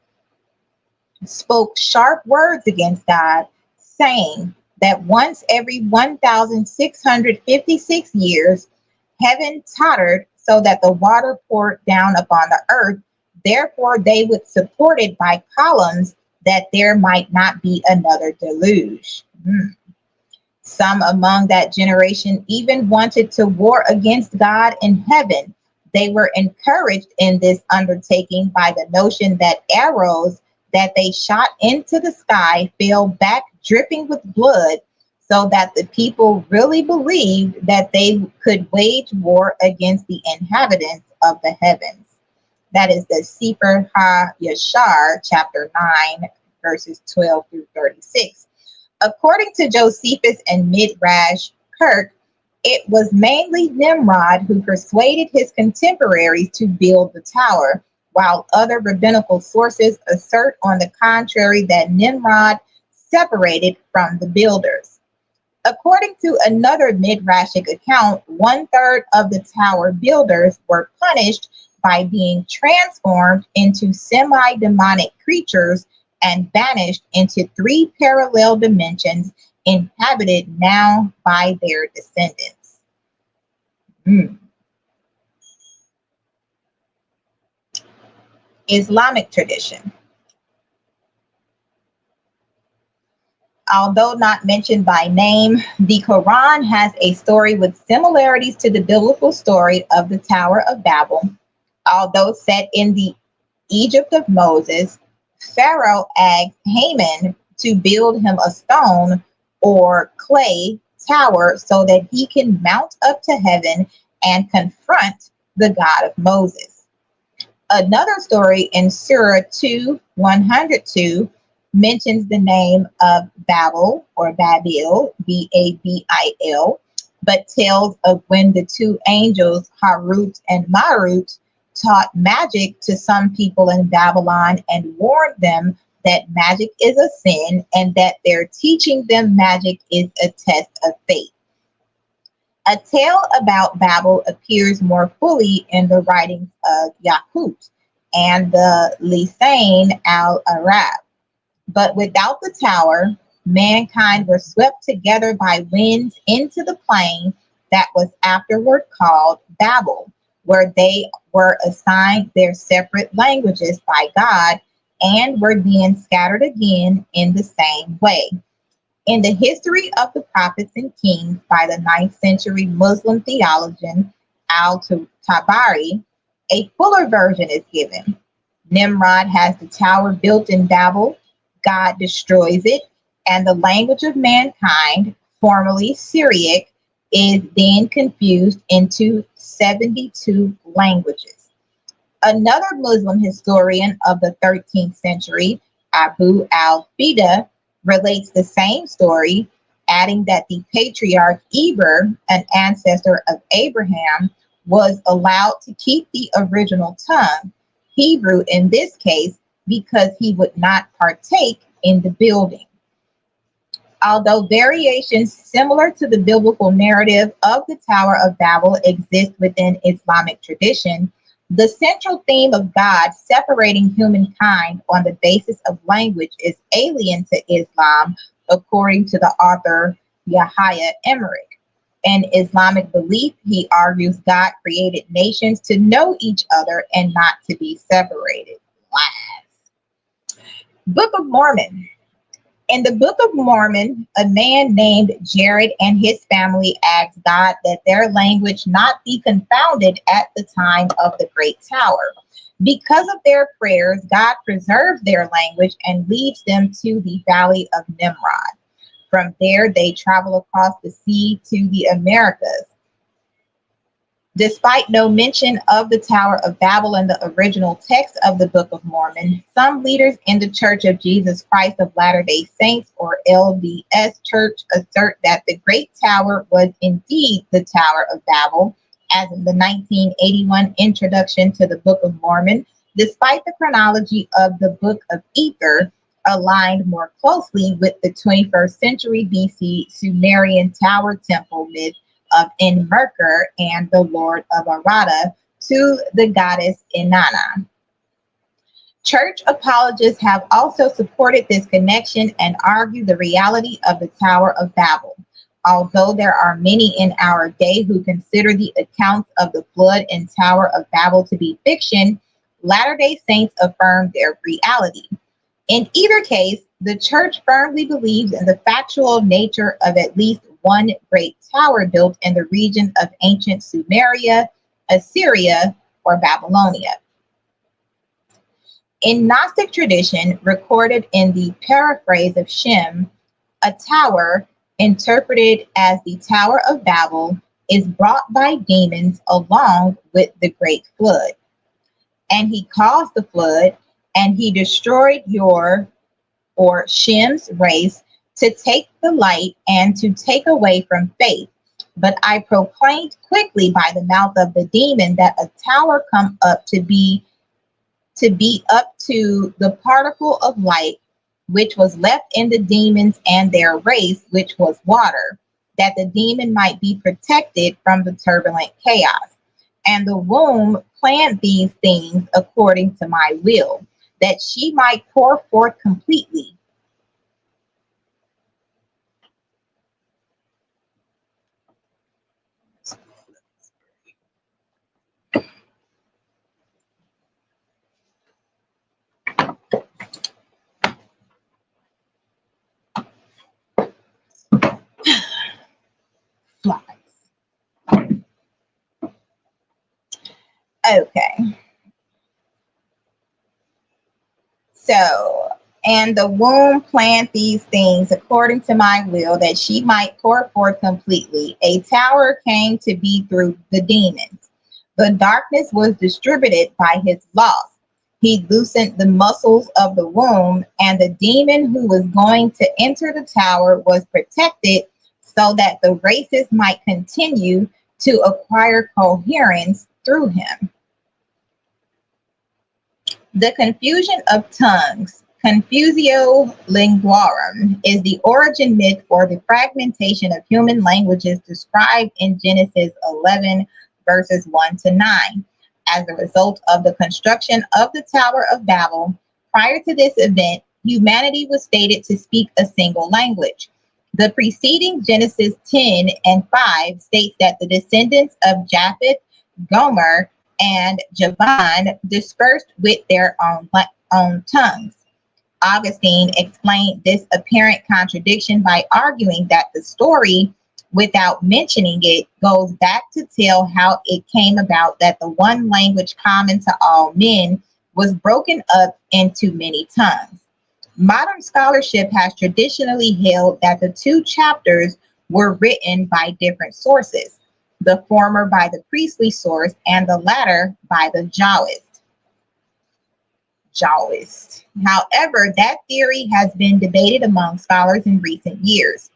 spoke sharp words against God, saying that once every 1,656 years, heaven tottered so that the water poured down upon the earth. Therefore, they would support it by columns, that there might not be another deluge. Some among that generation even wanted to war against God in heaven. They were encouraged in this undertaking by the notion that arrows that they shot into the sky fell back dripping with blood, so that the people really believed that they could wage war against the inhabitants of the heavens. That is the Sefer HaYashar, chapter 9, verses 12 through 36. According to Josephus and Midrash Kirk, it was mainly Nimrod who persuaded his contemporaries to build the tower, while other rabbinical sources assert on the contrary that Nimrod separated from the builders. According to another Midrashic account, 1/3 of the tower builders were punished by being transformed into semi-demonic creatures and banished into 3 parallel dimensions inhabited now by their descendants. Islamic tradition. Although not mentioned by name, the Quran has a story with similarities to the biblical story of the Tower of Babel. Although set in the Egypt of Moses, Pharaoh asked Haman to build him a stone or clay tower so that he can mount up to heaven and confront the God of Moses. Another story in Surah 2:102 mentions the name of Babel or Babil, Babil, but tells of when the 2 angels, Harut and Marut, taught magic to some people in Babylon and warned them that magic is a sin and that their teaching them magic is a test of faith. A tale about Babel appears more fully in the writings of Yaqut and the Lisan al-Arab. But without the tower, mankind were swept together by winds into the plain that was afterward called Babel, where they were assigned their separate languages by God and were then scattered again in the same way. In the history of the prophets and kings by the 9th century Muslim theologian al-Tabari, a fuller version is given. Nimrod has the tower built in Babel, God destroys it, and the language of mankind, formerly Syriac, is then confused into 72 languages. Another Muslim historian of the 13th century, Abu al-Fida, relates the same story, adding that the patriarch Eber, an ancestor of Abraham, was allowed to keep the original tongue, Hebrew in this case, because he would not partake in the building. Although variations similar to the biblical narrative of the Tower of Babel exist within Islamic tradition, the central theme of God separating humankind on the basis of language is alien to Islam, according to the author Yahya Emmerich. In Islamic belief, he argues God created nations to know each other and not to be separated. Book of Mormon. In the Book of Mormon, a man named Jared and his family asked God that their language not be confounded at the time of the Great Tower. Because of their prayers, God preserves their language and leads them to the Valley of Nimrod. From there, they travel across the sea to the Americas. Despite no mention of the Tower of Babel in the original text of the Book of Mormon, some leaders in the Church of Jesus Christ of Latter-day Saints, or LDS Church, assert that the Great Tower was indeed the Tower of Babel, as in the 1981 introduction to the Book of Mormon, despite the chronology of the Book of Ether aligned more closely with the 21st century BC Sumerian Tower Temple myth of Enmerkar and the Lord of Arata to the goddess Inanna. Church apologists have also supported this connection and argue the reality of the Tower of Babel. Although there are many in our day who consider the accounts of the flood and Tower of Babel to be fiction, Latter-day Saints affirm their reality. In either case, the church firmly believes in the factual nature of at least one great tower built in the region of ancient Sumeria, Assyria, or Babylonia. In Gnostic tradition, recorded in the paraphrase of Shem, a tower, interpreted as the Tower of Babel, is brought by demons along with the great flood. And he caused the flood, and he destroyed your, or Shem's race, to take the light and to take away from faith. But I proclaimed quickly by the mouth of the demon that a tower come up to be up to the particle of light which was left in the demons and their race, which was water, that the demon might be protected from the turbulent chaos. And the womb planned these things according to my will, that she might pour forth completely. Okay. So, and the womb planned these things according to my will, that she might pour forth completely. A tower came to be through the demons. The darkness was distributed by his loss. He loosened the muscles of the womb, and the demon who was going to enter the tower was protected so that the races might continue to acquire coherence through him. The confusion of tongues, confusio linguarum, is the origin myth or the fragmentation of human languages described in Genesis 11, verses 1 to 9. As a result of the construction of the Tower of Babel, prior to this event, humanity was stated to speak a single language. The preceding Genesis 10 and 5 states that the descendants of Japheth, Gomer, and Javan dispersed with their own tongues. Augustine explained this apparent contradiction by arguing that the story, without mentioning it, goes back to tell how it came about that the one language common to all men was broken up into many tongues. Modern scholarship has traditionally held that the two chapters were written by different sources, the former by the priestly source and the latter by the Jahwist. However, that theory has been debated among scholars in recent years.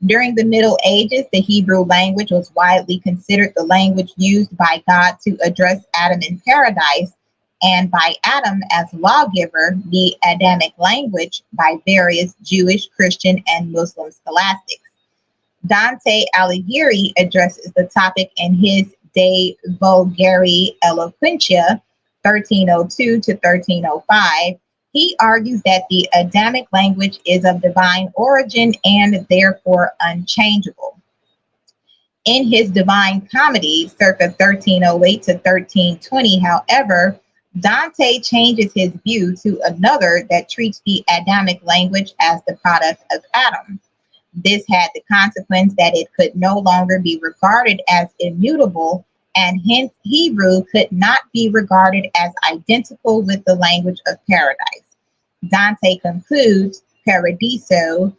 During the Middle Ages, the Hebrew language was widely considered the language used by God to address Adam in paradise, and by Adam as lawgiver, the Adamic language by various Jewish, Christian, and Muslim scholastics. Dante Alighieri addresses the topic in his De Vulgari Eloquentia, 1302 to 1305. He argues that the Adamic language is of divine origin and therefore unchangeable. In his Divine Comedy, circa 1308 to 1320, however, Dante changes his view to another that treats the Adamic language as the product of Adam. This had the consequence that it could no longer be regarded as immutable, and hence Hebrew could not be regarded as identical with the language of paradise. Dante concludes, Paradiso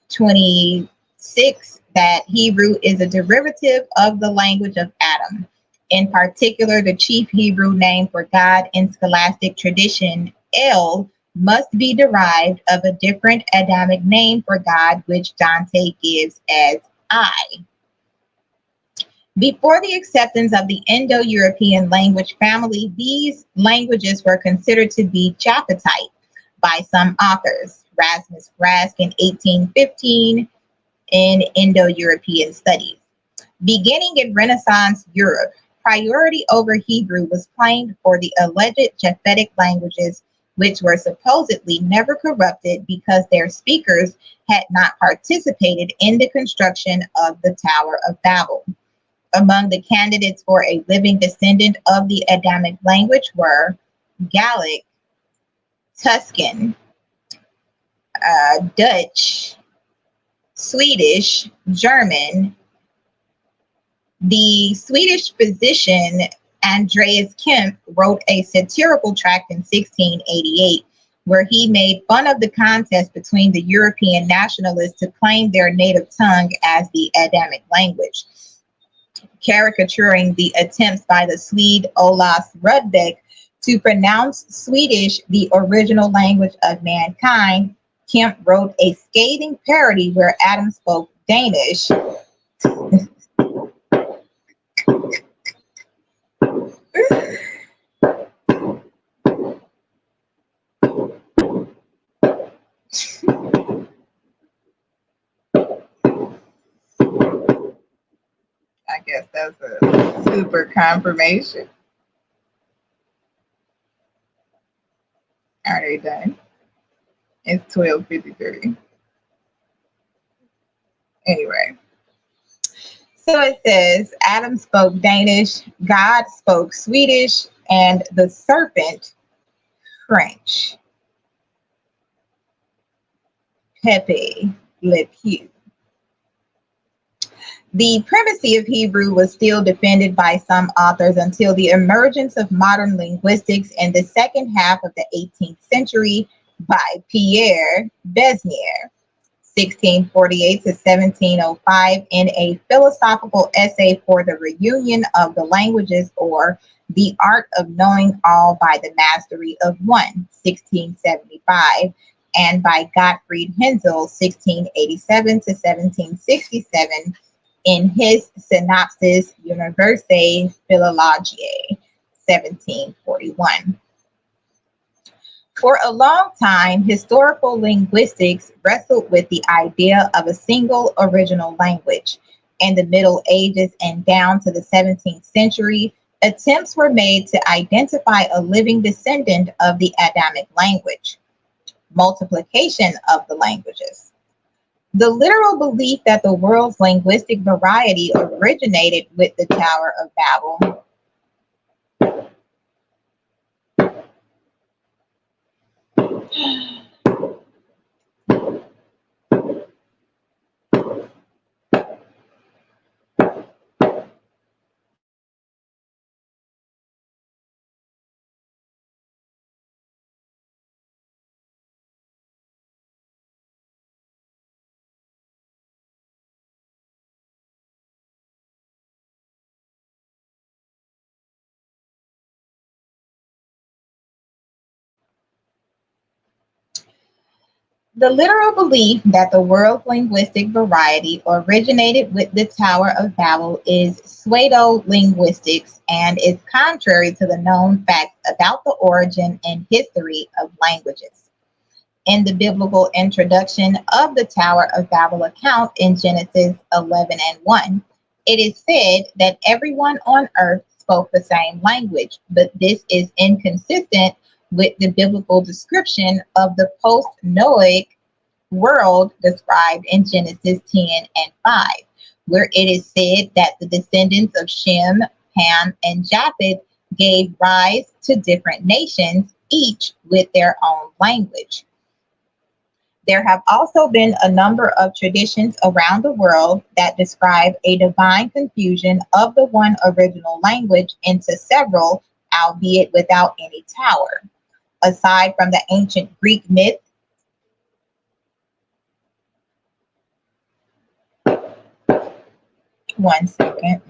26, that Hebrew is a derivative of the language of Adam. In particular, the chief Hebrew name for God in scholastic tradition, El, must be derived of a different Adamic name for God, which Dante gives as I. Before the acceptance of the Indo-European language family, these languages were considered to be Japhetite by some authors. Rasmus Rask in 1815 in Indo-European Studies. Beginning in Renaissance Europe, priority over Hebrew was claimed for the alleged Japhetic languages, which were supposedly never corrupted because their speakers had not participated in the construction of the Tower of Babel. Among the candidates for a living descendant of the Adamic language were Gallic, Tuscan, Dutch, Swedish, German. The Swedish physician Andreas Kemp wrote a satirical tract in 1688 where he made fun of the contest between the European nationalists to claim their native tongue as the Adamic language, caricaturing the attempts by the Swede Olaus Rudbeck to pronounce Swedish the original language of mankind. Kemp wrote a scathing parody where Adam spoke Danish. I guess that's a super confirmation. Are they done? It's 12:53. Anyway, so it says Adam spoke Danish, God spoke Swedish, and the serpent French. Pepe Le Pew. The primacy of Hebrew was still defended by some authors until the emergence of modern linguistics in the second half of the 18th century by Pierre Besnier, 1648 to 1705, in a philosophical essay for the reunion of the languages, or The Art of Knowing All by the Mastery of One, 1675, and by Gottfried Hensel, 1687 to 1767, in his Synopsis Universae Philologiae, 1741. For a long time, historical linguistics wrestled with the idea of a single original language. In the Middle Ages and down to the 17th century, attempts were made to identify a living descendant of the Adamic language. Multiplication of the languages. The literal belief that the world's linguistic variety originated with the Tower of Babel The literal belief that the world's linguistic variety originated with the Tower of Babel is pseudo-linguistics and is contrary to the known facts about the origin and history of languages. In the biblical introduction of the Tower of Babel account in Genesis 11 and 1, it is said that everyone on earth spoke the same language, but this is inconsistent with the biblical description of the post-Noahic world described in Genesis 10 and 5, where it is said that the descendants of Shem, Ham, and Japheth gave rise to different nations, each with their own language. There have also been a number of traditions around the world that describe a divine confusion of the one original language into several, albeit without any tower. Aside from the ancient Greek myth, one second.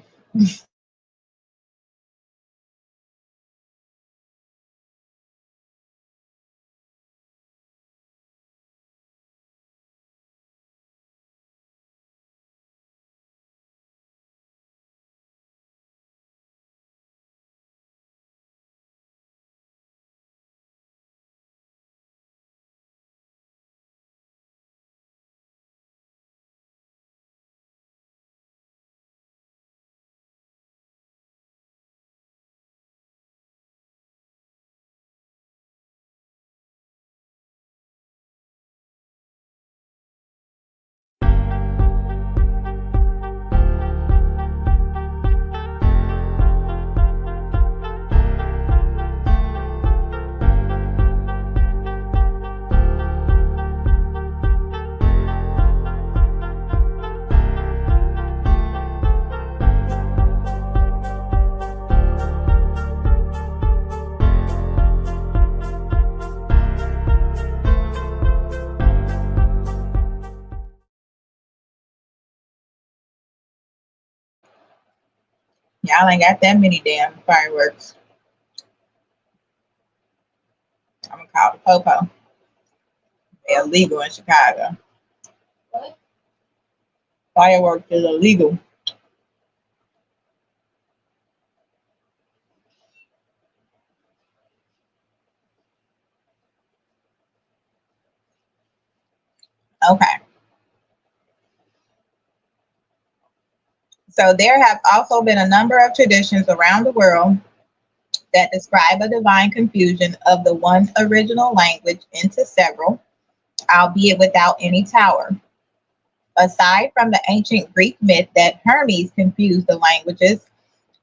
Y'all ain't got that many damn fireworks. I'm gonna call the popo. They're illegal in Chicago. Fireworks is illegal. Okay. So there have also been a number of traditions around the world that describe a divine confusion of the one original language into several, albeit without any tower. Aside from the ancient Greek myth that Hermes confused the languages,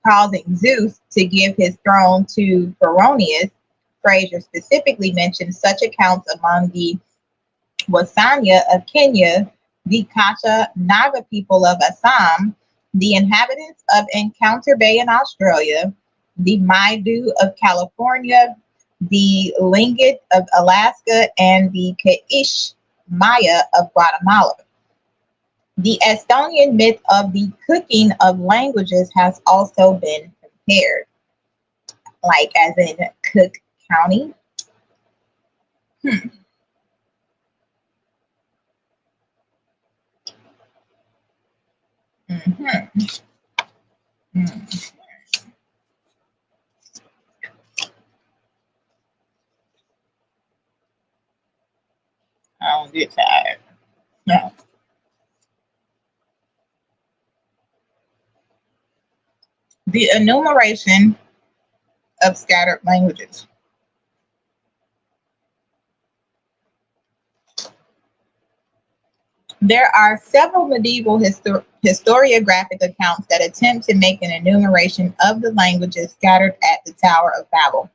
causing Zeus to give his throne to Coronation, Fraser specifically mentions such accounts among the Wasanya of Kenya, the Kasha Naga people of Assam, the inhabitants of Encounter Bay in Australia, the Maidu of California, the Lingit of Alaska, and the Kaish Maya of Guatemala. The Estonian myth of the cooking of languages has also been compared, like as in Cook County. Hmm. Mm-hmm. Mm. I don't get tired. No. The enumeration of scattered languages. There are several medieval historiographic accounts that attempt to make an enumeration of the languages scattered at the Tower of Babel.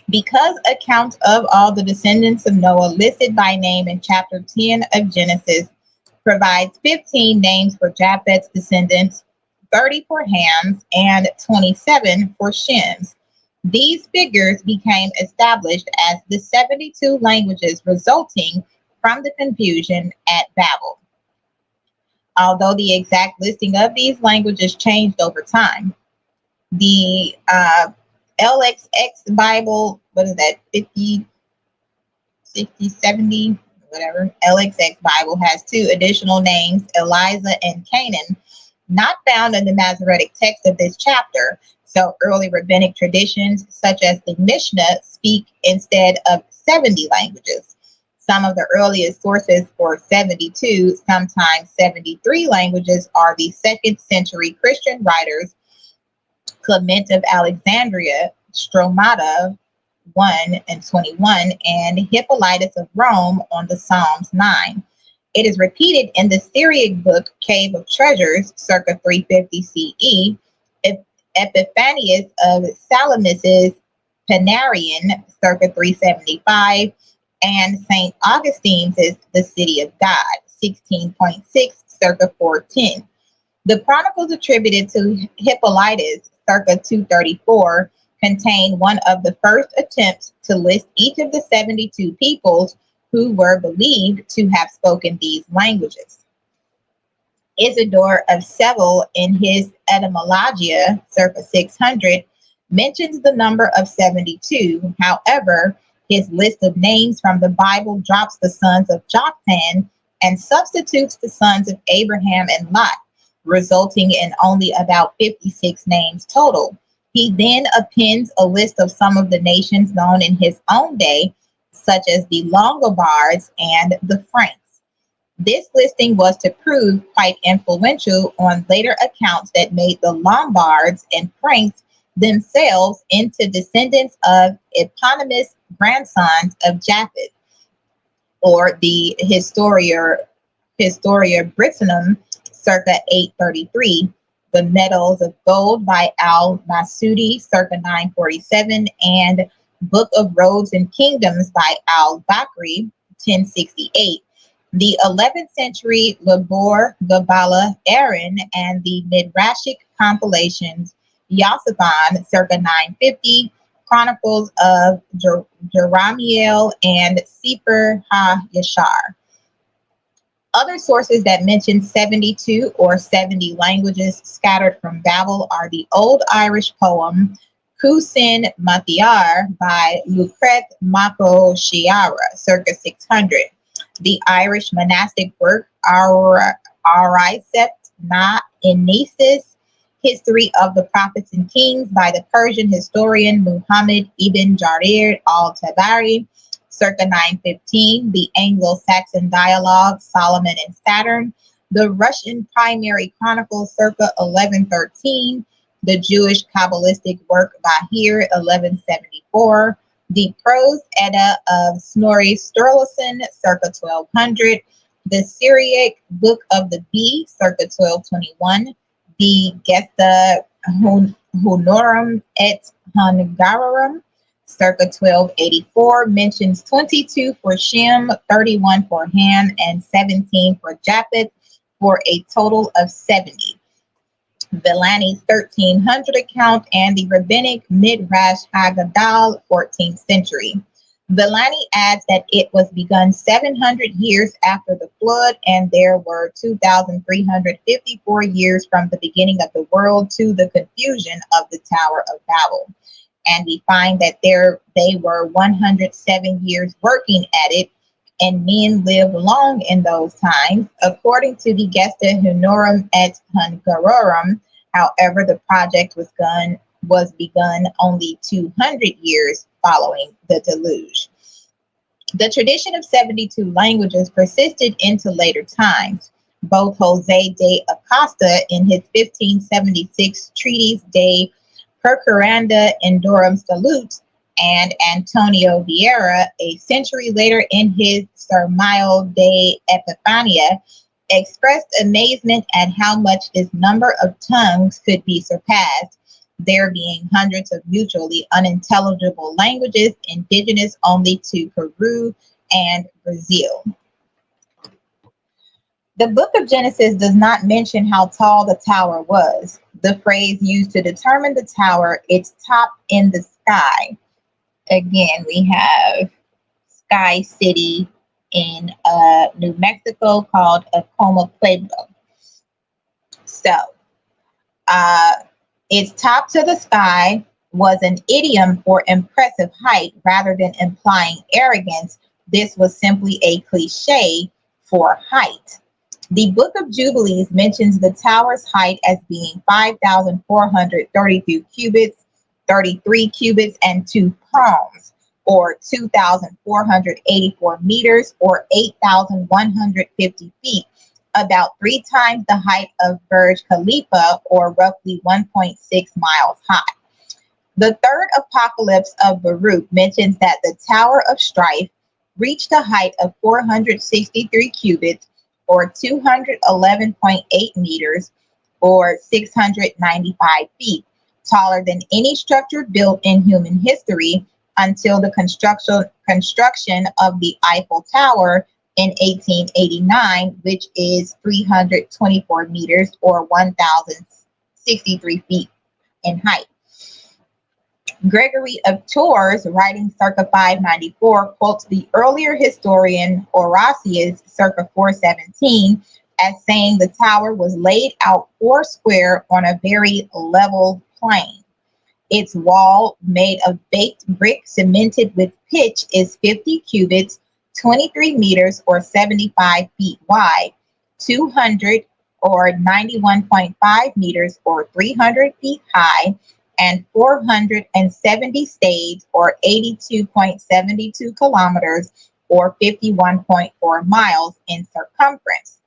Because accounts of all the descendants of Noah listed by name in chapter 10 of Genesis provides 15 names for Japheth's descendants, 30 for Ham's, and 27 for Shem's. These figures became established as the 72 languages resulting from the confusion at Babel, although the exact listing of these languages changed over time. The LXX Bible, what is that, 50, 60, 70, whatever. LXX Bible has two additional names, Eliza and Canaan, not found in the Masoretic text of this chapter. So early rabbinic traditions, such as the Mishnah, speak instead of 70 languages. Some of the earliest sources for 72, sometimes 73 languages are the 2nd century Christian writers Clement of Alexandria, Stromata 1 and 21, and Hippolytus of Rome on the Psalms 9. It is repeated in the Syriac book Cave of Treasures, circa 350 CE, Epiphanius of Salamis' Panarion, circa 375, and St. Augustine's The City of God, 16.6, circa 410. The chronicles attributed to Hippolytus, circa 234, contain one of the first attempts to list each of the 72 peoples who were believed to have spoken these languages. Isidore of Seville, in his Etymologia, circa 600, mentions the number of 72. However, his list of names from the Bible drops the sons of Joktan and substitutes the sons of Abraham and Lot, resulting in only about 56 names total. He then appends a list of some of the nations known in his own day, such as the Longobards and the Franks. This listing was to prove quite influential on later accounts that made the Lombards and Franks themselves into descendants of eponymous grandsons of Japheth, or the Historia Brittonum, circa 833, the Medals of Gold by Al-Masudi, circa 947, and Book of Roads and Kingdoms by Al-Bakri, 1068. The 11th century Labor Gabala Aaron and the Midrashic compilations Yosifan, circa 950, Chronicles of Jeramiel, and Sefer HaYashar. Other sources that mention 72 or 70 languages scattered from Babel are the Old Irish poem Cusin Mathiar by Lucreth Mako Shiara, circa 600. The Irish monastic work Ariset Na Inesis, History of the Prophets and Kings by the Persian historian Muhammad ibn Jarir al-Tabari, circa 915, the Anglo-Saxon dialogue Solomon and Saturn, the Russian primary chronicle circa 1113, the Jewish Kabbalistic work Bahir 1174, the prose Edda of Snorri Sturluson circa 1200, the Syriac Book of the Bee circa 1221, the Gesta Honorum et Hungarorum circa 1284 mentions 22 for Shem, 31 for Ham, and 17 for Japheth, for a total of 70. Villani's 1300 account and the rabbinic Midrash Haggadah, 14th century. Villani adds that it was begun 700 years after the flood, and there were 2,354 years from the beginning of the world to the confusion of the Tower of Babel. And we find that they were 107 years working at it, and men lived long in those times. According to the Gesta Honorum et Hungarorum, however, the project was begun only 200 years following the deluge. The tradition of 72 languages persisted into later times. Both Jose de Acosta in his 1576 treatise De Percurrenda Indorum Salute and Antonio Vieira a century later in his Sermão de Epifania expressed amazement at how much this number of tongues could be surpassed, there being hundreds of mutually unintelligible languages indigenous only to Peru and Brazil. The book of Genesis does not mention how tall the tower was. The phrase used to determine the tower, its top in the sky. Again, we have Sky City in New Mexico called Acoma Pueblo. So, its top to the sky was an idiom for impressive height rather than implying arrogance. This was simply a cliche for height. The Book of Jubilees mentions the tower's height as being 5,432 cubits, 33 cubits, and 2 palms, or 2,484 meters, or 8,150 feet, about 3 times the height of Burj Khalifa, or roughly 1.6 miles high. The third apocalypse of Baruch mentions that the Tower of Strife reached a height of 463 cubits, or 211.8 meters, or 695 feet, taller than any structure built in human history until the construction of the Eiffel Tower in 1889, which is 324 meters, or 1,063 feet in height. Gregory of Tours, writing circa 594, quotes the earlier historian Horatius, circa 417, as saying the tower was laid out 4 square on a very level plain. Its wall, made of baked brick cemented with pitch, is 50 cubits, 23 meters, or 75 feet wide, 200 or 91.5 meters, or 300 feet high, and 470 stades, or 82.72 kilometers, or 51.4 miles in circumference.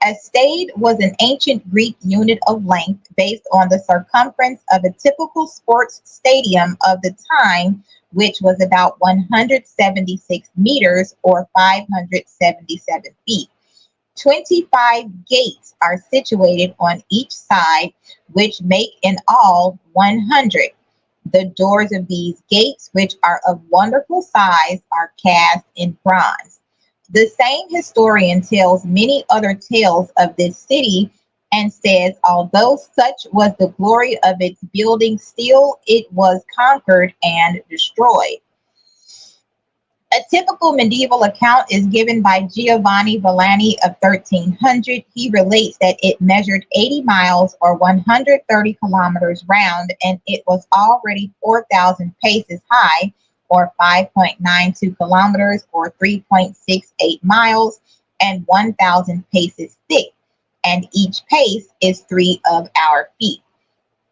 A stade was an ancient Greek unit of length based on the circumference of a typical sports stadium of the time, which was about 176 meters, or 577 feet. 25 gates are situated on each side, which make in all 100. The doors of these gates, which are of wonderful size, are cast in bronze. The same historian tells many other tales of this city and says, although such was the glory of its building, still it was conquered and destroyed. A typical medieval account is given by Giovanni Villani of 1300. He relates that it measured 80 miles or 130 kilometers round, and it was already 4,000 paces high or 5.92 kilometers or 3.68 miles and 1,000 paces thick, and each pace is 3 of our feet.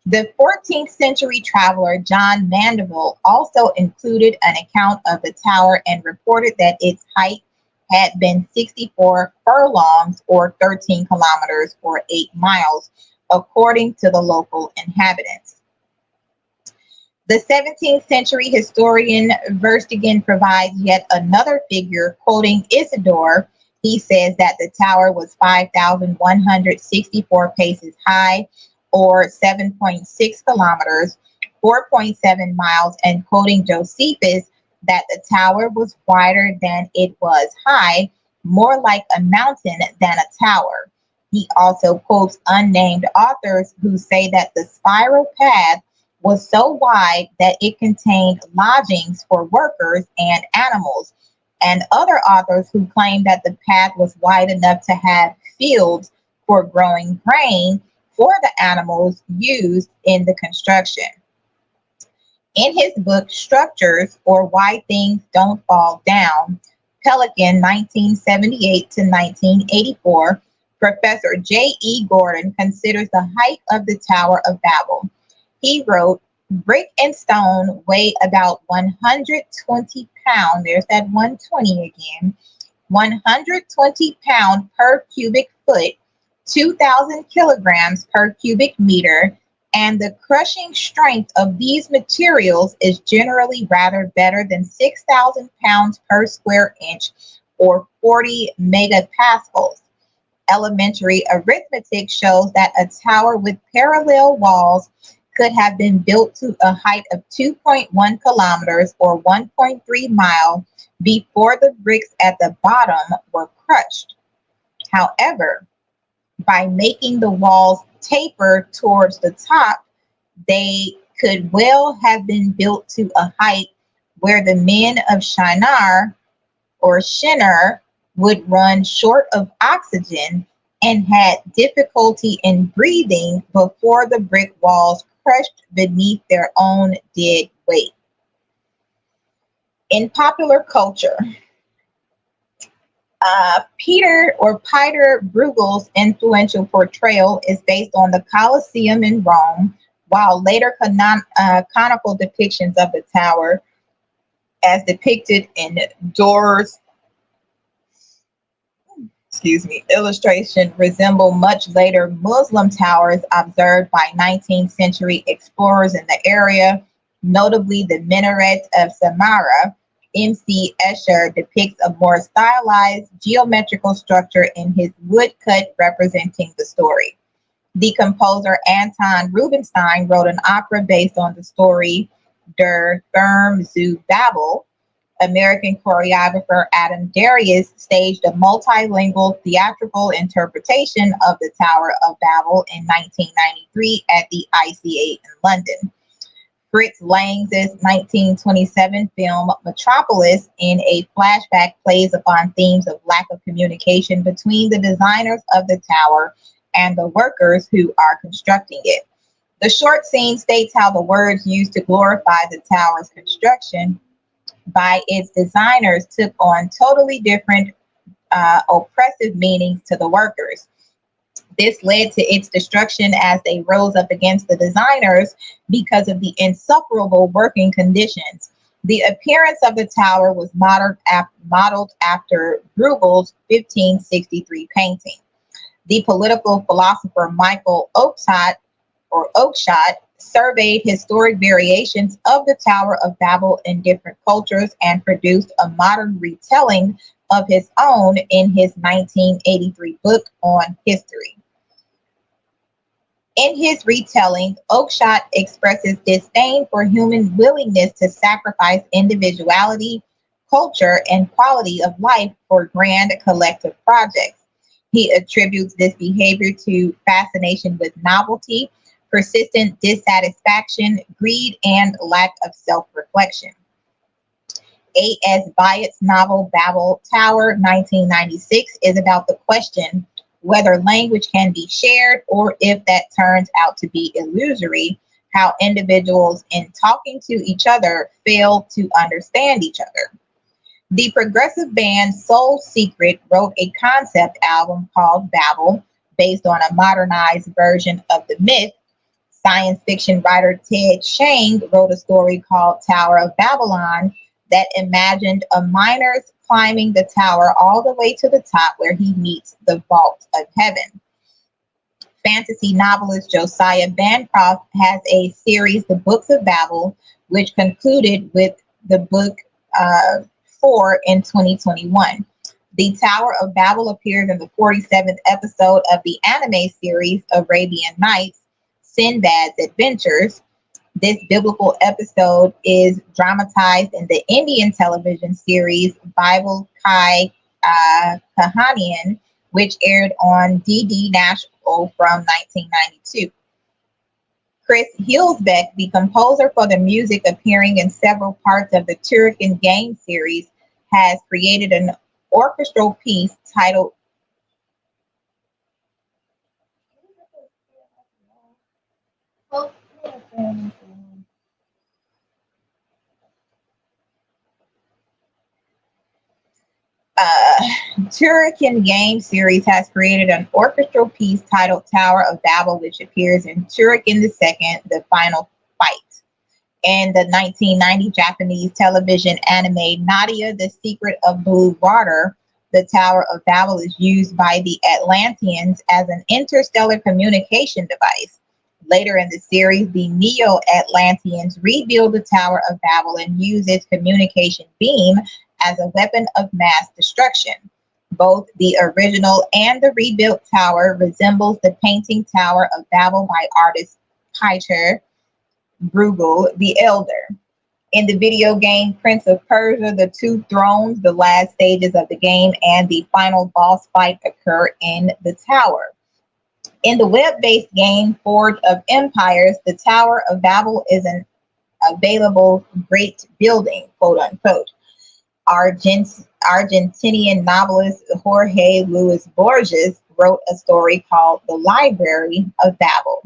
The 14th century traveler John Mandeville also included an account of the tower and reported that its height had been 64 furlongs or 13 kilometers or 8 miles, according to the local inhabitants. The 17th century historian Verstegen provides yet another figure, quoting Isidore. He says that the tower was 5,164 paces high, or 7.6 kilometers, 4.7 miles, and quoting Josephus, that the tower was wider than it was high, more like a mountain than a tower. He also quotes unnamed authors who say that the spiral path was so wide that it contained lodgings for workers and animals, and other authors who claim that the path was wide enough to have fields for growing grain for the animals used in the construction. In his book, Structures or Why Things Don't Fall Down, Pelican 1978 to 1984, Professor J.E. Gordon considers the height of the Tower of Babel. He wrote, brick and stone weigh about 120 pounds, there's that 120 again, 120 pounds per cubic foot, 2,000 kilograms per cubic meter, and the crushing strength of these materials is generally rather better than 6,000 pounds per square inch or 40 megapascals. Elementary arithmetic shows that a tower with parallel walls could have been built to a height of 2.1 kilometers or 1.3 miles before the bricks at the bottom were crushed. However, by making the walls taper towards the top, they could well have been built to a height where the men of Shinar or Shinar would run short of oxygen and had difficulty in breathing before the brick walls crushed beneath their own dead weight. In popular culture, Peter Bruegel's influential portrayal is based on the Colosseum in Rome, while later conical depictions of the tower, as depicted in Dor's illustration, resemble much later Muslim towers observed by 19th century explorers in the area, notably the minaret of Samarra. M.C. Escher depicts a more stylized geometrical structure in his woodcut representing the story. The composer Anton Rubinstein wrote an opera based on the story Der Turm zu Babel. American choreographer Adam Darius staged a multilingual theatrical interpretation of the Tower of Babel in 1993 at the ICA in London. Fritz Lang's 1927 film Metropolis, in a flashback, plays upon themes of lack of communication between the designers of the tower and the workers who are constructing it. The short scene states how the words used to glorify the tower's construction by its designers took on totally different oppressive meanings to the workers. This led to its destruction as they rose up against the designers because of the insufferable working conditions. The appearance of the tower was modeled after Bruegel's 1563 painting. The political philosopher Michael Oakeshott surveyed historic variations of the Tower of Babel in different cultures and produced a modern retelling of his own in his 1983 book on history. In his retelling, Oakeshott expresses disdain for human willingness to sacrifice individuality, culture, and quality of life for grand collective projects. He attributes this behavior to fascination with novelty, persistent dissatisfaction, greed, and lack of self-reflection. A.S. Byatt's novel Babel Tower, 1996, is about the question whether language can be shared or if that turns out to be illusory, how individuals in talking to each other fail to understand each other. The progressive band Soul Secret wrote a concept album called Babel, based on a modernized version of the myth. Science fiction writer Ted Chiang wrote a story called Tower of Babylon that imagined a miner climbing the tower all the way to the top where he meets the vault of heaven. Fantasy novelist Josiah Bancroft has a series, The Books of Babel, which concluded with the book 4 in 2021. The Tower of Babel appears in the 47th episode of the anime series Arabian Nights, Sinbad's Adventures. This biblical episode is dramatized in the Indian television series Bible Kai Kahanian, which aired on DD National from 1992. Chris Hillsbeck, the composer for the music appearing in several parts of the Turrican game series, has created an orchestral piece titled Turrican game series has created an orchestral piece titled Tower of Babel, which appears in Turrican the Second, The Final Fight. In the 1990 Japanese television anime Nadia, The Secret of Blue Water, the Tower of Babel is used by the Atlanteans as an interstellar communication device. Later in the series, the Neo-Atlanteans rebuild the Tower of Babel and use its communication beam as a weapon of mass destruction. Both the original and the rebuilt tower resembles the painting Tower of Babel by artist Peter Bruegel the Elder. In the video game Prince of Persia, the Two Thrones, the last stages of the game and the final boss fight occur in the tower. In the web-based game Forge of Empires, the Tower of Babel is an available great building, quote unquote. Argentinian novelist Jorge Luis Borges wrote a story called The Library of Babel.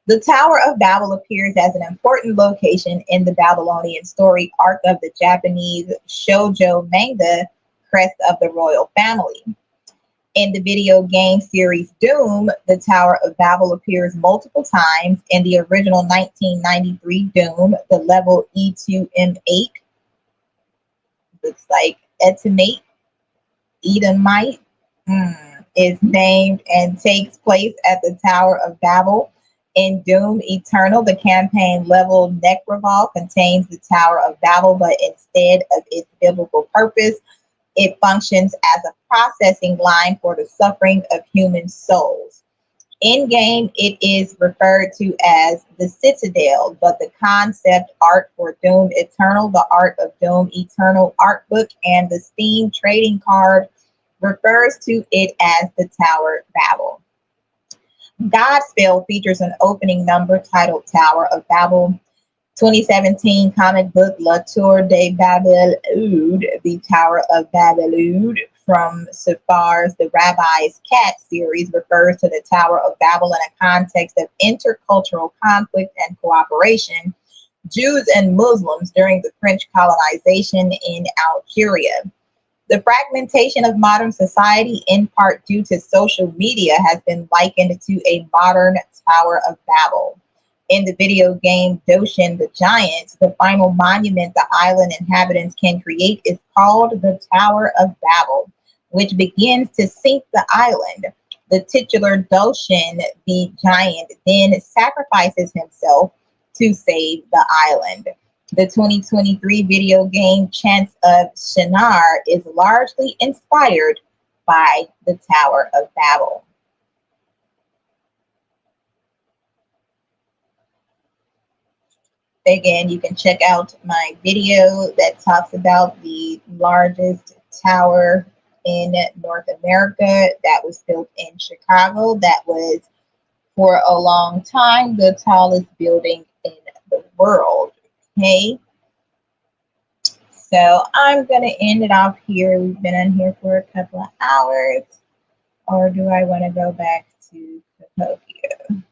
The Tower of Babel appears as an important location in the Babylonian story arc of the Japanese shoujo manga Crest of the Royal Family. In the video game series Doom, the Tower of Babel appears multiple times. In the original 1993 Doom, the level E2M8 looks like Edomite is named and takes place at the Tower of Babel. In Doom Eternal, the campaign level Necroval contains the Tower of Babel, but instead of its biblical purpose, it functions as a processing line for the suffering of human souls. In-game, it is referred to as the Citadel, but the concept art for Doom Eternal, the Art of Doom Eternal art book, and the Steam trading card refers to it as the Tower Babel. Godspell features an opening number titled Tower of Babel. 2017 comic book La Tour de Babel Oud, the Tower of Babel Oud, from Safar's The Rabbi's Cat series refers to the Tower of Babel in a context of intercultural conflict and cooperation, Jews and Muslims during the French colonization in Algeria. The fragmentation of modern society, in part due to social media, has been likened to a modern Tower of Babel. In the video game Doshin the Giant, the final monument the island inhabitants can create is called the Tower of Babel, which begins to sink the island. The titular Doshin the Giant then sacrifices himself to save the island. The 2023 video game Chants of Shinar is largely inspired by the Tower of Babel. Again, you can check out my video that talks about the largest tower in North America that was built in Chicago. That was, for a long time, the tallest building in the world. Okay. So I'm going to end it off here. We've been on here for a couple of hours. Or do I want to go back to Topia?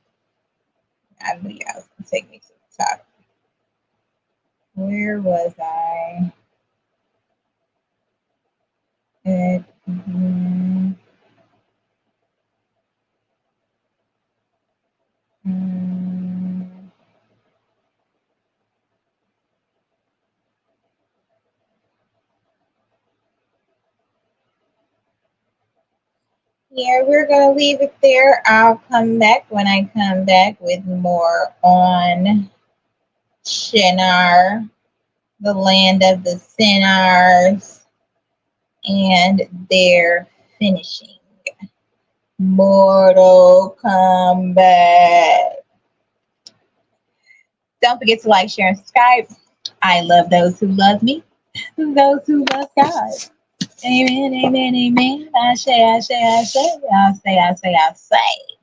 I knew y'all was going to take me to the top. Where was I? Yeah, we're going to leave it there. I'll come back when I come back with more on Shinar, the land of the Sinars, and their finishing. Mortal Kombat. Don't forget to like, share, and subscribe. I love those who love me, those who love God. Amen, amen, amen. I say, I say, I say, I say, I say, I say.